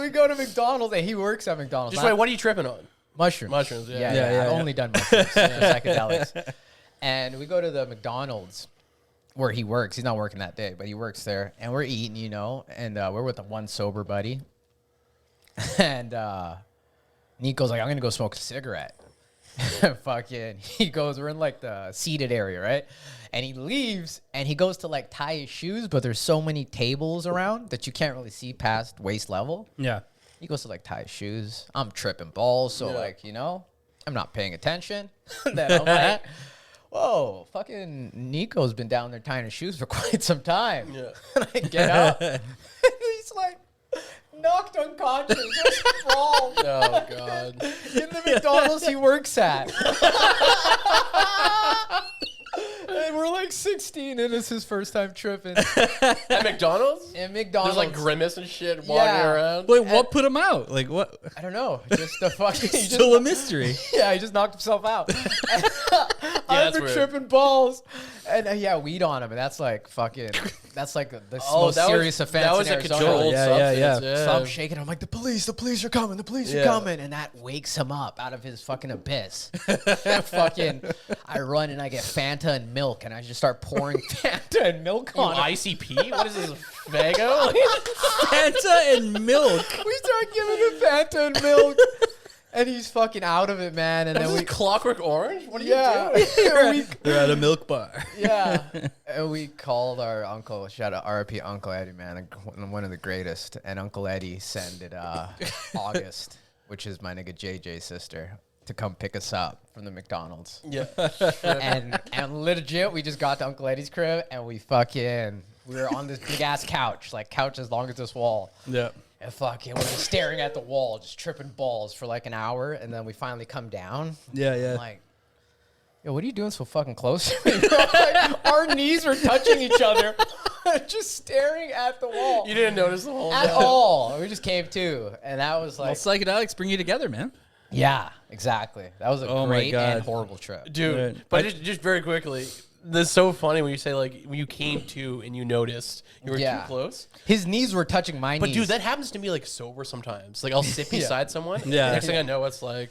we go to McDonald's, and he works at McDonald's. Just wait, what are you tripping on? Mushrooms. Mushrooms, yeah. Yeah, I've yeah. only done mushrooms, psychedelics. And we go to the McDonald's where he works. He's not working that day, but he works there. And we're eating, and we're with one sober buddy. And Nico's like, I'm going to go smoke a cigarette. Fucking, he goes, we're in like the seated area, right? And he leaves and he goes to like tie his shoes, but there's so many tables around that you can't really see past waist level. Yeah. He goes to like tie his shoes. I'm tripping balls, so Yeah. like, I'm not paying attention. Then I'm like, whoa, fucking Nico's been down there tying his shoes for quite some time. Yeah. And I get up. He's like knocked unconscious, just sprawled Oh god. in the McDonald's he works at. And we're like 16 and it's his first time tripping. At McDonald's? In McDonald's. There's like grimace and shit walking Yeah. around. Wait, what put him out? Like, what? I don't know. Just the fucking. he Still just, a mystery. yeah, he just knocked himself out. I've that's been weird. tripping balls. And yeah, weed on him. And that's like fucking. That's like the most serious offense. That was in a Arizona. controlled Yeah, yeah, substance. So I'm shaking. I'm like, the police are coming. The police are Yeah. coming. And that wakes him up out of his fucking abyss. Fucking, I run and I get Fanta and milk. And I just start pouring Fanta and milk You on him. ICP? What is this? Vago? Fanta and milk. We start giving him Fanta and milk. And he's fucking out of it, man. And Is then this we. Clockwork Orange? What are Yeah. you doing? They're at a milk bar. Yeah. And we called our uncle, shout out RIP Uncle Eddie, man, one of the greatest. And Uncle Eddie sent it August, which is my nigga JJ's sister, to come pick us up from the McDonald's. Yeah. And legit, we just got to Uncle Eddie's crib and we were on this big ass couch, like couch as long as this wall. Yeah. And fucking, we're just staring at the wall, just tripping balls for like an hour, and then we finally come down. Yeah, yeah. I'm like, yo, what are you doing so fucking close to me? Like, our knees were touching each other, just staring at the wall. You didn't notice the whole At time. all. We just came to, and that was Well, like, psychedelics bring you together, man. yeah, exactly. That was a Oh my great God. and horrible trip. Dude, Right. but just very quickly, this is so funny when you say like when you came to and you noticed you were Yeah. too close. His knees were touching my But knees. dude, that happens to me like sober sometimes. Like I'll sit beside someone. Yeah. Next thing I know, it's like,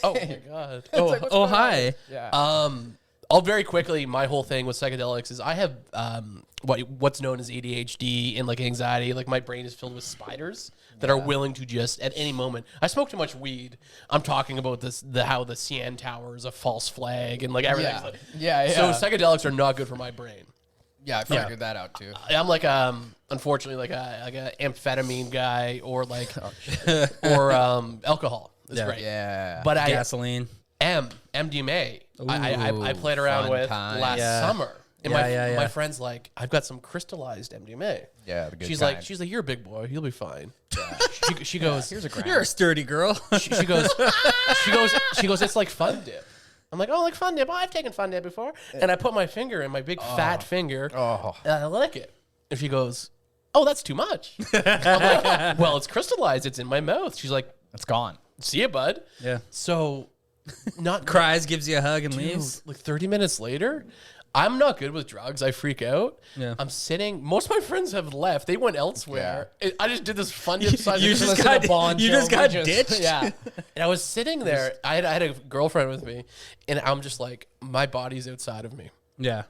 oh my god. Oh, like, what's oh, going on? hi. Yeah. I'll very quickly. My whole thing with psychedelics is I have what's known as ADHD and like anxiety. Like my brain is filled with spiders that are willing to just at any moment. I smoke too much weed. I'm talking about how the CN Tower is a false flag and like everything. Yeah. So psychedelics are not good for my brain. Yeah, I figured that out too. I'm like unfortunately like a amphetamine guy or like or alcohol is Yeah. great. Yeah. But Gasoline. MDMA. I played around fun with time. last Yeah. summer. And Yeah. my friend's like, I've got some crystallized MDMA. Yeah, the good She's kind. like, you're a big boy. You'll be fine. She goes, Here's a grand. You're a sturdy girl. she goes, it's like Fun Dip. I'm like, oh, like Fun Dip. Oh, I've taken Fun Dip before. And I put my finger in my big fat finger, and I lick it. And she goes, oh, that's too much. I'm like, well, it's crystallized. It's in my mouth. She's like, It's gone. see ya, bud. Yeah. So, not Cries, gives you a hug, and Dude, leaves. like 30 minutes later, I'm not good with drugs. I freak out. Yeah. I'm sitting. Most of my friends have left. They went elsewhere. I just did this Fun Dip side. You just got ditched. Yeah. And I was sitting there. I had a girlfriend with me, and I'm just like, my body's outside of me. Yeah.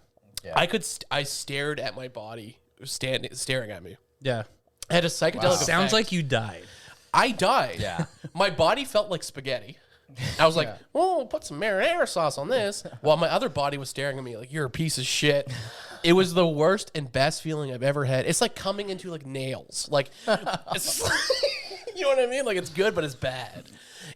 I stared at my body, staring at me. Yeah. I had a psychedelic effect. Sounds like you died. I died. Yeah. My body felt like spaghetti. I was like, oh, put some marinara sauce on this. While my other body was staring at me like, you're a piece of shit. It was the worst and best feeling I've ever had. It's like coming into like nails. Like, it's you know what I mean? Like it's good, but it's bad.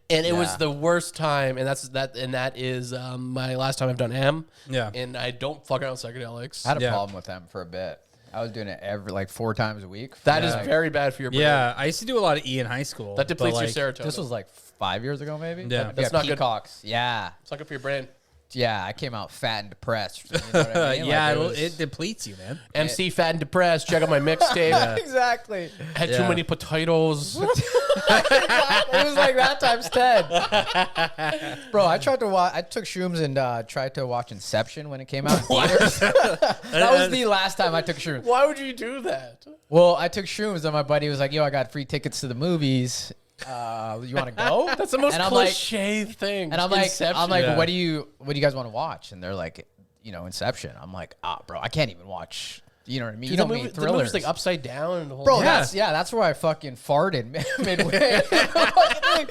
And it was the worst time. And that is my last time I've done M. Yeah. And I don't fuck around with psychedelics. I had a Yeah. problem with them for a bit. I was doing it every 4 times a week. That is very bad for your brain. Yeah. I used to do a lot of E in high school. That depletes but, your like, serotonin. This was like 5 years ago, maybe. Yeah. That's not good. Peacocks. Yeah. It's not good for your brain. Yeah. I came out fat and depressed. You know what I mean? yeah, Like, was- it depletes you, man. MC Fat and Depressed. Check out my mixtape. Exactly. Had Yeah. too many potatoes. It was like that times 10. Bro, I took shrooms and tried to watch Inception when it came out in theaters. That was the last time I took shrooms. Why would you do that? Well, I took shrooms and my buddy was like, yo, I got free tickets to the movies. You want to go? That's the most And I'm like- cliche thing. And I'm like, Inception. Yeah. what do you guys want to watch? And they're like, Inception. I'm like, bro, I can't even watch. You know what I mean? Dude, You the know me, movie, the thrillers. movie's like upside down and the whole Bro, Yeah. that's where I fucking farted midway. I was like,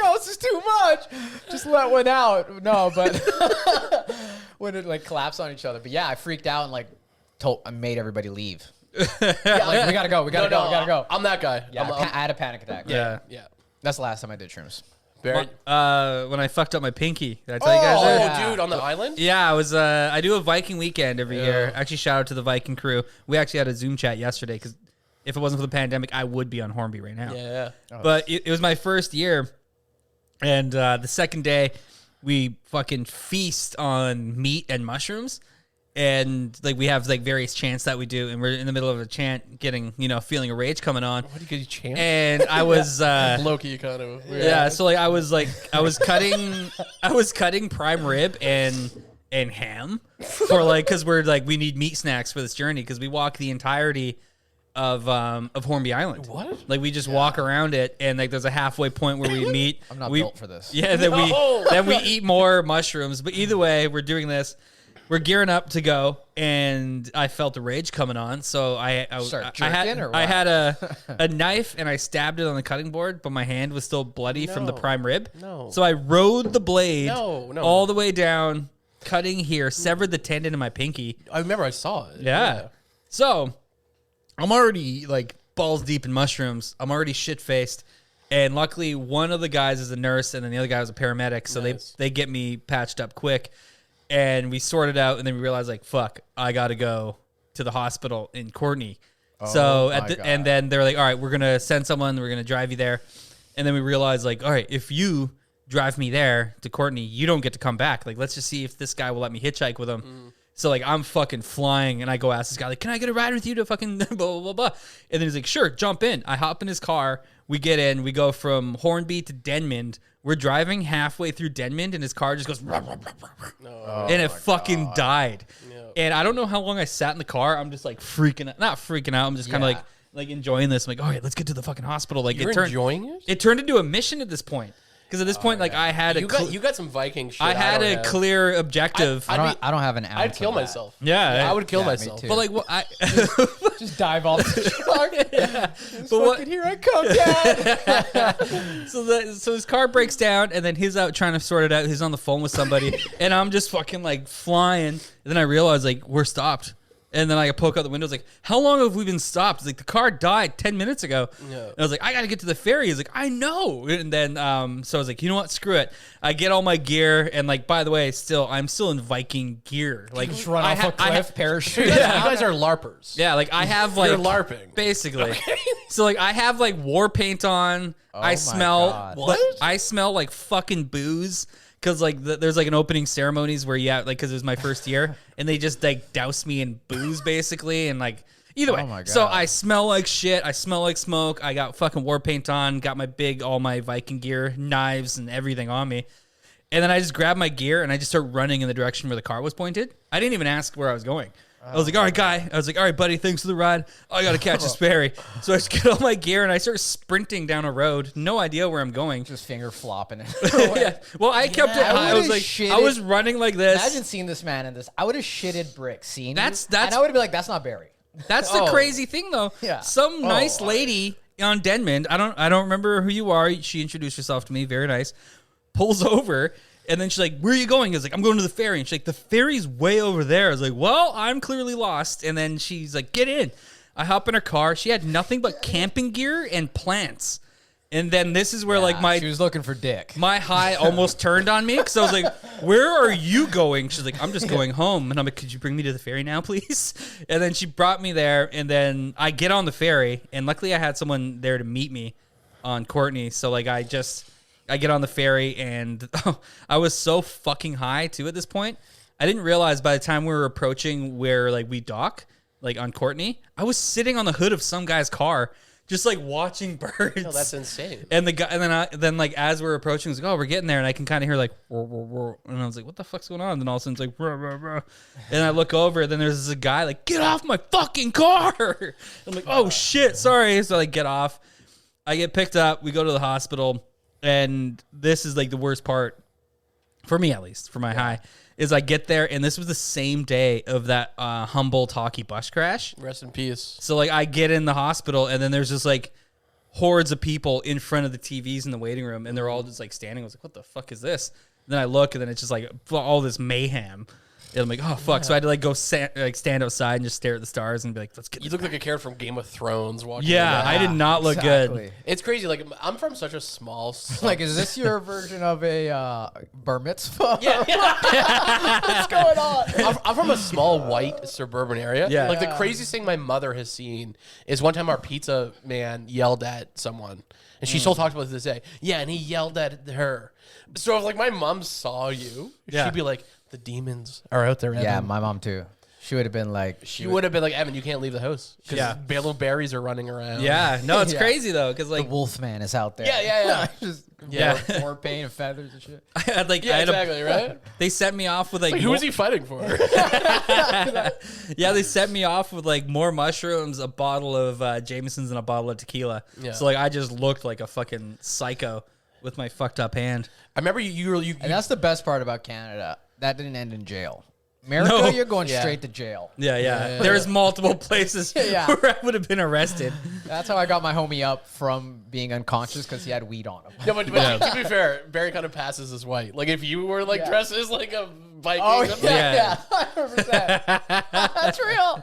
oh, this is too much. Just let one out. No, but when it like collapsed on each other. But yeah, I freaked out and I made everybody leave. Yeah, like, we gotta go. We gotta go. I'm that guy. Yeah, I'm, I had a panic attack. Yeah. yeah. That's the last time I did shrooms. Very. When I fucked up my pinky. Did I tell you guys Oh, that? yeah. dude, on the island? Yeah, I do a Viking Weekend every year. Actually, shout out to the Viking crew. We actually had a Zoom chat yesterday because if it wasn't for the pandemic, I would be on Hornby right now. Yeah. But it was my first year, and the second day, we fucking feast on meat and mushrooms, and like we have like various chants that we do, and we're in the middle of a chant, getting feeling a rage coming on, What do you get? Chance? and I was Loki kind of. yeah, so like I was cutting prime rib and ham for because we need meat snacks for this journey because we walk the entirety of Hornby Island. What? Like we just walk around it and like there's a halfway point where we meet. I'm not we, built for this. Yeah, then No. we eat more mushrooms. But either way, we're doing this. We're gearing up to go, and I felt the rage coming on. So I Start had jerking or I what? had a knife and I stabbed it on the cutting board, but my hand was still bloody from the No. prime rib. No. So I rode the blade No. all the way down, cutting here, severed the tendon in my pinky. I remember I saw it. Yeah. So I'm already like balls deep in mushrooms. I'm already shit faced. And luckily one of the guys is a nurse and then the other guy was a paramedic. So Nice. they get me patched up quick. And we sorted out and then we realized like, fuck, I got to go to the hospital in Courtney. So my God. and then they're like, all right, we're gonna send someone. We're gonna drive you there. And then we realized, like, all right, if you drive me there to Courtney, you don't get to come back. Like, let's just see if this guy will let me hitchhike with him. So, like, I'm fucking flying, and I go ask this guy, like, can I get a ride with you to fucking blah, blah, blah, blah. And then he's like, sure, jump in. I hop in his car. We get in. We go from Hornby to Denmond. We're driving halfway through Denmond, and his car just goes, rah, rah, rah, rah, rah. And it fucking died. Yeah. And I don't know how long I sat in the car. I'm just, like, freaking out. Not freaking out. I'm just kind of, like enjoying this. I'm like, all right, let's get to the fucking hospital. Like, You're enjoying it? It turned into a mission at this point. Because at this point, like, I had you got some Viking shit. I had a clear objective. I don't have an ounce. I'd kill of that. myself. Yeah, I would kill me myself. too. But like, what I Just dive off the truck. but what? Here I come, Dad. So his car breaks down, and then he's out trying to sort it out. He's on the phone with somebody, and I'm just fucking like flying. And then I realize like we're stopped. And then I poke out the window. It's like, how long have we been stopped? It's like, the car died 10 minutes ago. Yeah. And I was like, I got to get to the ferry. He's like, I know. And then, so I was like, you know what? Screw it. I get all my gear. And like, by the way, I'm still in Viking gear. Like, Just run off a cliff, parachute. You guys are LARPers. Yeah, like I have like You're LARPing. basically. Okay. So like I have like war paint on. I smell I smell like fucking booze. Cause like there's like an opening ceremonies where cause it was my first year and they just like douse me in booze basically and like either way. Oh my God. So I smell like shit. I smell like smoke. I got fucking war paint on. Got all my Viking gear, knives and everything on me. And then I just grab my gear and I just start running in the direction where the car was pointed. I didn't even ask where I was going. I was like, all right, guy. I was like, all right, buddy, thanks for the ride. I got to catch this ferry. So I just get all my gear and I start sprinting down a road. No idea where I'm going. Just finger flopping it. Yeah. Well, I kept it. I was like, I was running like this. Imagine seeing this man in this. I would have shitted bricks seeing that's and I would have been like, that's not Barry. That's the crazy thing, though. Yeah. Some nice lady on Denmond, I don't remember who you are. She introduced herself to me. Very nice. Pulls over. And then she's like, where are you going? I was like, I'm going to the ferry. And she's like, the ferry's way over there. I was like, well, I'm clearly lost. And then she's like, get in. I hop in her car. She had nothing but camping gear and plants. And then this is where like she was looking for dick. My high almost turned on me because I was like, where are you going? She's like, I'm just going home. And I'm like, could you bring me to the ferry now, please? And then she brought me there. And then I get on the ferry. And luckily I had someone there to meet me on Courtney. So like I get on the ferry and I was so fucking high too at this point. I didn't realize by the time we were approaching where like we dock, like on Courtney, I was sitting on the hood of some guy's car, just like watching birds. No, that's insane. And the guy, and then like as we're approaching, I was like, oh, we're getting there, and I can kind of hear like, roar, roar, roar. And I was like, what the fuck's going on? And then all of a sudden it's like, roar, roar, roar. And I look over, and then there's this guy like, get off my fucking car. I'm like, oh shit, sorry. So I like, get off. I get picked up. We go to the hospital. And this is like the worst part, for me at least, for my high, is I get there, and this was the same day of that Humboldt hockey bus crash. Rest in peace. So like I get in the hospital, and then there's just like hordes of people in front of the TVs in the waiting room, and they're all just like standing. I was like, what the fuck is this? And then I look, and then it's just like all this mayhem. And I'm like, oh fuck! Yeah. So I had to like go stand outside and just stare at the stars and be like, let's get. You look like a character from Game of Thrones walking. Yeah, I did not look good. It's crazy. Like I'm from such a small. Like, is this your version of a bar mitzvah? Yeah. What's going on? I'm from a small white suburban area. Yeah. Like the craziest thing my mother has seen is one time our pizza man yelled at someone, and she still talks about it to this day. Yeah, and he yelled at her. So if like my mom saw you, she'd be like, the demons are out there, Evan. Yeah, my mom too. She would have been like... She would have been like, Evan, you can't leave the house. Because little berries are running around. Yeah. No, it's crazy, though. Because like the Wolfman is out there. Yeah. Just war paint and feathers and shit. I had like... exactly, right? They set me off with like who is he fighting for? Yeah, they set me off with like more mushrooms, a bottle of Jameson's, and a bottle of tequila. Yeah. So like I just looked like a fucking psycho with my fucked up hand. I remember you and that's the best part about Canada. That didn't end in jail. America, you're going straight to jail. Yeah. There's multiple places where I would have been arrested. That's how I got my homie up from being unconscious because he had weed on him. No, but to be fair, Barry kind of passes as white. Like if you were like dressed as like a Viking. Oh, 100%. That's real.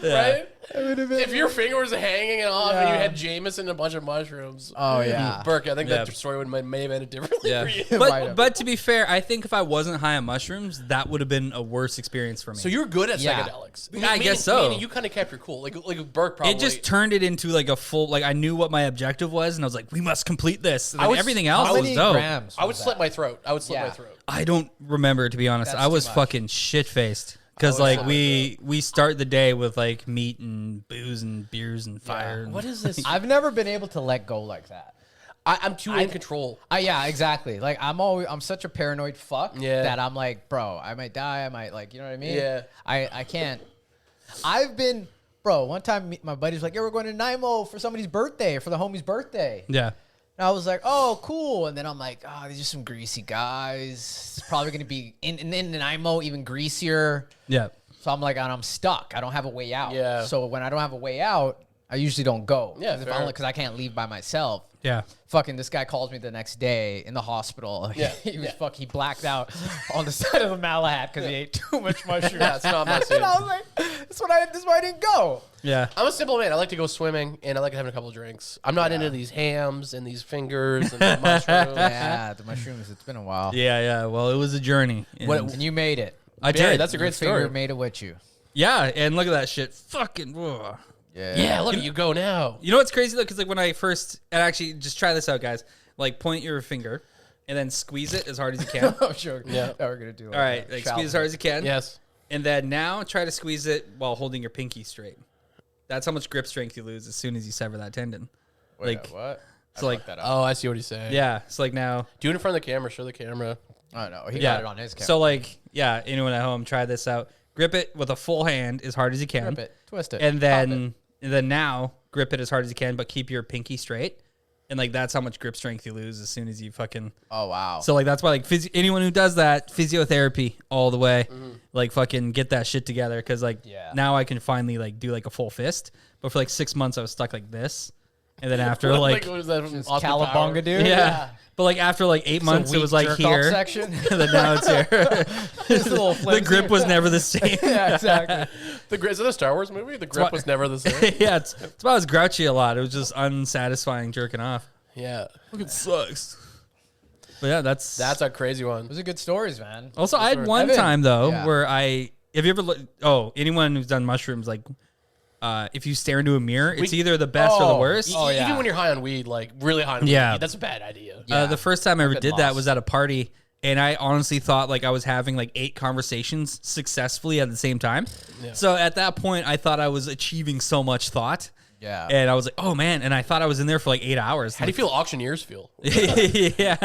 Yeah. Right? If your finger was hanging off and you had Jameson and a bunch of mushrooms. Oh yeah. Burke, I think that story may have ended differently for you. But to be fair, I think if I wasn't high on mushrooms, that would have been a worse experience for me. So you're good at psychedelics. I guess so. Meaning you kind of kept your cool. Like Burke probably. It just turned it into like a full, like I knew what my objective was, and I was like, we must complete this. And then everything else was dope. I would slit my throat. I would slit my throat. I don't remember, to be honest. I was fucking shit-faced. Because like we start the day with like meat and booze and beers and fire. What is this? I've never been able to let go like that. I'm too in control. Yeah, exactly. Like I'm such a paranoid fuck that I'm like, bro, I might die. I might like, you know what I mean? Yeah. I can't. I've been, bro. One time my buddy's like, yeah, we're going to Nanaimo for somebody's birthday, for the homie's birthday. Yeah. And I was like, oh, cool. And then I'm like, oh, these are some greasy guys. It's probably going to be in Nanaimo even greasier. Yeah. So I'm like, and I'm stuck. I don't have a way out. Yeah. So when I don't have a way out, I usually don't go. Yeah, because I can't leave by myself. Yeah. Fucking this guy calls me the next day in the hospital. Yeah. He blacked out on the side of the Malahat because he ate too much mushrooms. That's not my scene. And I was like, this is why I didn't go. Yeah. I'm a simple man. I like to go swimming and I like having a couple of drinks. I'm not into these hams and these fingers and the mushrooms. Yeah, the mushrooms. It's been a while. Yeah. Well, it was a journey. And you made it. I Barry, did. that's a great Your finger story. made it with you. Yeah, and look at that shit. Fucking. Ugh. Yeah, look at you go now. You know what's crazy though? Because like when I first, and actually just try this out, guys. Like point your finger, and then squeeze it as hard as you can. Oh, sure. Yeah. Now we're gonna do. All right, like squeeze as hard as you can. Yes. And then now try to squeeze it while holding your pinky straight. That's how much grip strength you lose as soon as you sever that tendon. Wait, like what? So like that up. Oh, I see what he's saying. Yeah. So like now. Do it in front of the camera. Show the camera. Oh no, he got it on his camera. So like anyone at home, try this out. Grip it with a full hand as hard as you can. Grip it, twist it, and then now grip it as hard as you can, but keep your pinky straight. And like that's how much grip strength you lose as soon as you fucking. Oh wow. So like that's why like anyone who does that, physiotherapy all the way, like fucking get that shit together because like now I can finally like do like a full fist. But for like 6 months I was stuck like this, and then after like what was that from just Austin Powers? Cowabunga, dude. yeah. But like after like 8 months, it was like here. Section. And then now it's here. Just a little The grip was never the same. Yeah, exactly. Is it a Star Wars movie? The grip was never the same. Yeah, it's why I was grouchy a lot. It was just unsatisfying jerking off. Yeah. Look, it sucks. But yeah, that's a crazy one. Those are good stories, man. Also, I had one Evan. time though Yeah. where have you ever anyone who's done mushrooms like if you stare into a mirror, it's either the best or the worst. Even when you're high on weed, like really high on weed, that's a bad idea. The first time I ever did that was at a party, and I honestly thought like I was having like 8 conversations successfully at the same time. Yeah. So at that point, I thought I was achieving so much thought. Yeah. And I was like, oh man, and I thought I was in there for like 8 hours. How do you feel auctioneers feel? Yeah.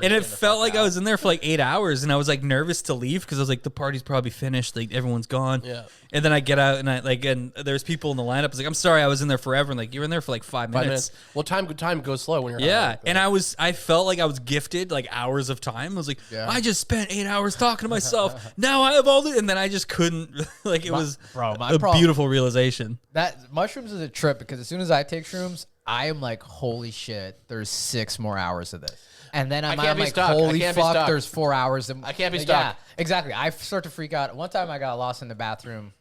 And it felt like I was in there for like 8 hours, and I was like nervous to leave because I was like, the party's probably finished, like everyone's gone. Yeah. And then I get out, and and there's people in the lineup. I was like, I'm sorry, I was in there forever. And like, you were in there for like 5 minutes. Well, time goes slow when you're Yeah. high like that. And I felt like I was gifted like hours of time. I was like, I just spent 8 hours talking to myself. Now I have all the, and then I just couldn't. Like it was a beautiful realization. That mushrooms is a trip because as soon as I take shrooms, I am like, holy shit, there's 6 more hours of this. And then I'm like, stuck. holy fuck, there's 4 hours. I can't be stuck. Yeah, exactly. I start to freak out. One time I got lost in the bathroom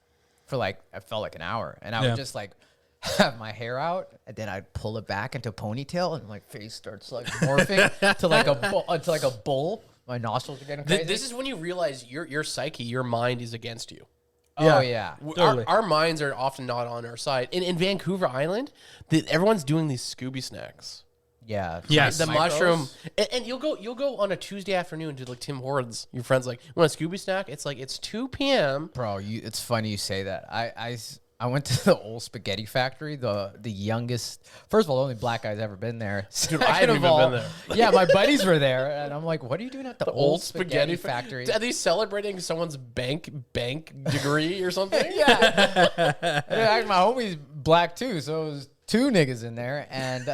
for like, I felt like an hour. And I would just like have my hair out, and then I'd pull it back into a ponytail, and my face starts like morphing to like a bull. My nostrils are getting crazy. This is when you realize your psyche, your mind is against you. Oh, yeah. Totally. Our minds are often not on our side. In Vancouver Island, everyone's doing these Scooby snacks. Yeah. Yes. The mushroom. And you'll go on a Tuesday afternoon to like Tim Hortons. Your friend's like, you want a Scooby snack? It's like, it's 2 p.m. Bro, it's funny you say that. I went to the old spaghetti factory, the youngest. First of all, the only black guy's ever been there. Dude, I haven't even been there. Yeah, my buddies were there, and I'm like, "What are you doing at the old spaghetti factory?" Are they celebrating someone's bank degree or something? Yeah. My homie's black too, so it was 2 niggas in there, and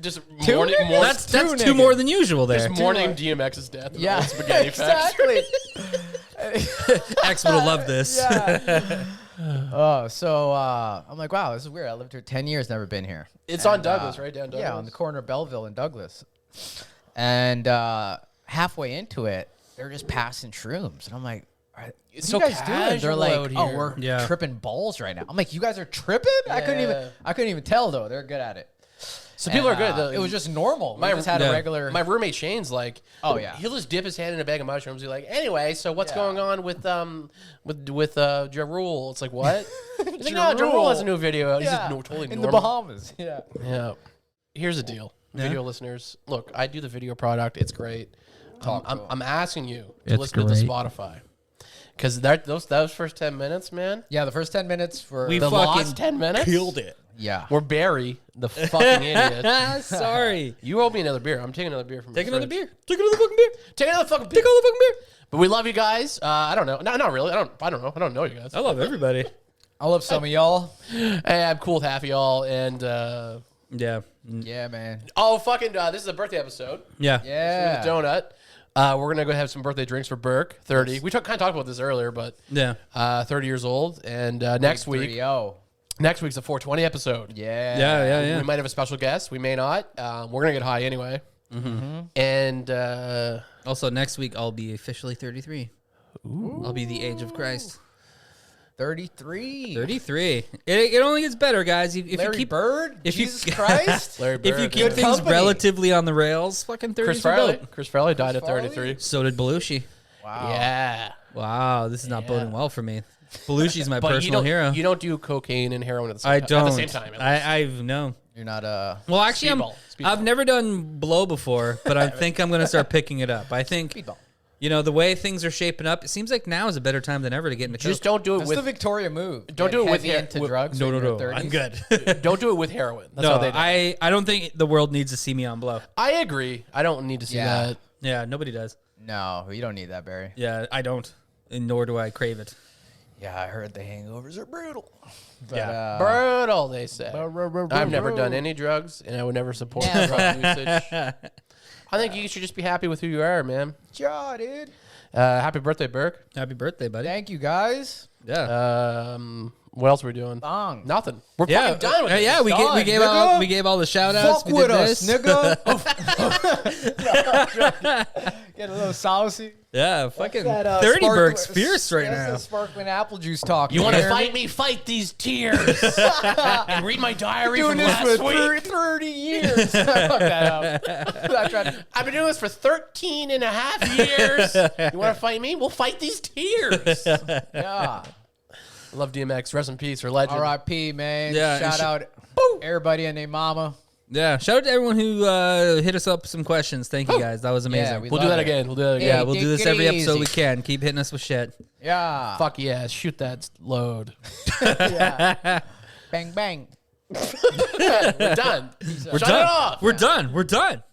just Two morning. niggas? That's Two 2 niggas. more than usual there. Just mourning DMX's death. In yeah, the old spaghetti exactly. X would have loved this. Yeah. So I'm like, wow, this is weird. I lived here 10 years, never been here. It's on Douglas, right down Douglas. Yeah, on the corner of Belleville and Douglas. And halfway into it, they're just passing shrooms, and I'm like, It's what so are you guys doing? They're casual like, out oh, here. we're Yeah. tripping balls right now. I'm like, you guys are tripping? I couldn't even tell though. They're good at it. So people And, are good. it was just normal. My- We just had a Yeah. regular. My roommate Shane's like, Oh, yeah. he'll just dip his hand in a bag of mushrooms. He's like, anyway, so what's Yeah. going on with Ja Rule? It's like, what? He's like, no, Ja Rule has a new video out. He's just totally in normal. the Bahamas. Yeah. Yeah. Here's the deal, video listeners. Look, I do the video product. It's great. I'm asking you to It's listen to great. Spotify. Because those first 10 minutes, man, Yeah, the first 10 minutes for We the fucking last 10 minutes, killed it. yeah. were Barry, the fucking idiot. Sorry. You owe me another beer. I'm taking another beer from Take the another fridge. beer. Take another fucking beer. Take another fucking beer. Take all the fucking beer. But we love you guys. I don't know. No, not really. I don't know. I don't know you guys. I love everybody. I love some of y'all. Hey, I'm cool with half of y'all. And Yeah. Yeah, man. oh, fucking, this is a birthday episode. Yeah. Yeah. Donut. We're gonna go have some birthday drinks for Burke, 30. We kind of talked about this earlier, but Yeah. 30 years old. And next week, 3-0. next week's a 420 episode. Yeah. Yeah. We might have a special guest. We may not. We're gonna get high anyway. And Also, next week I'll be officially 33. I'll be the age of Christ. 33. 33. It only gets better, guys. If Larry you keep Bird? if you- Jesus Christ? Larry if you Bird, keep yeah. things company. relatively on the rails, fucking 30 Chris Farley. Chris Farley died at Farley? 33. So did Belushi. Wow. Yeah. Wow, this is not boding well for me. Belushi's my But you personal don't, hero. you don't do cocaine and heroin at the same I time. don't. At the same time. I've no. You're not Well, actually, Speedball. I've never done blow before, but I think I'm going to start picking it up. I think, Speedball. you know, the way things are shaping up, it seems like now is a better time than ever to get into Just coke. don't do it That's with the Victoria move. Don't Get do it with heavy hair- into with- drugs. No, when no, you're no. 30s. I'm good. don't do it with heroin. That's No, how they do. I don't think the world needs to see me on blow. I agree. I don't need to see Yeah. that. Yeah, nobody does. No, you don't need that, Barry. Yeah, I don't, and nor do I crave it. Yeah, I heard the hangovers are brutal. But, Yeah. Brutal, they say. I've never done any drugs, and I would never support drug usage. I think you should just be happy with who you are, man. Yeah, dude. Happy birthday, Burke. Happy birthday, buddy. Thank you, guys. Yeah. What else are we doing? Bong. Nothing. We're Yeah, fucking done with it. yeah. We Done, gave nigga. all the shout outs. Fuck with us, nigga. Get a little saucy. Yeah, fucking That, 30 sparkling- Burke's fierce right that's now. that sparkling apple juice talk. You want to hear fight me? me? Fight these tears. And read my diary Doing from this last for week. 30 years. I fucked that up. I tried. I've been doing this for 13 and a half years. You want to fight me? We'll fight these tears. Yeah. Love DMX. Rest in peace. Or legend. R.I.P. man. Yeah, Shout and out everybody and their mama. Yeah, shout out to everyone who hit us up some questions. Thank you guys. That was amazing. we We'll do love that it. again. We'll do that again. Yeah, Hey, we'll do this take it every episode easy. we can. Keep hitting us with shit. Yeah. Fuck yeah. Shoot that load. Yeah. Bang, bang. We're done. We're Shut done. it off. We're done. We're done.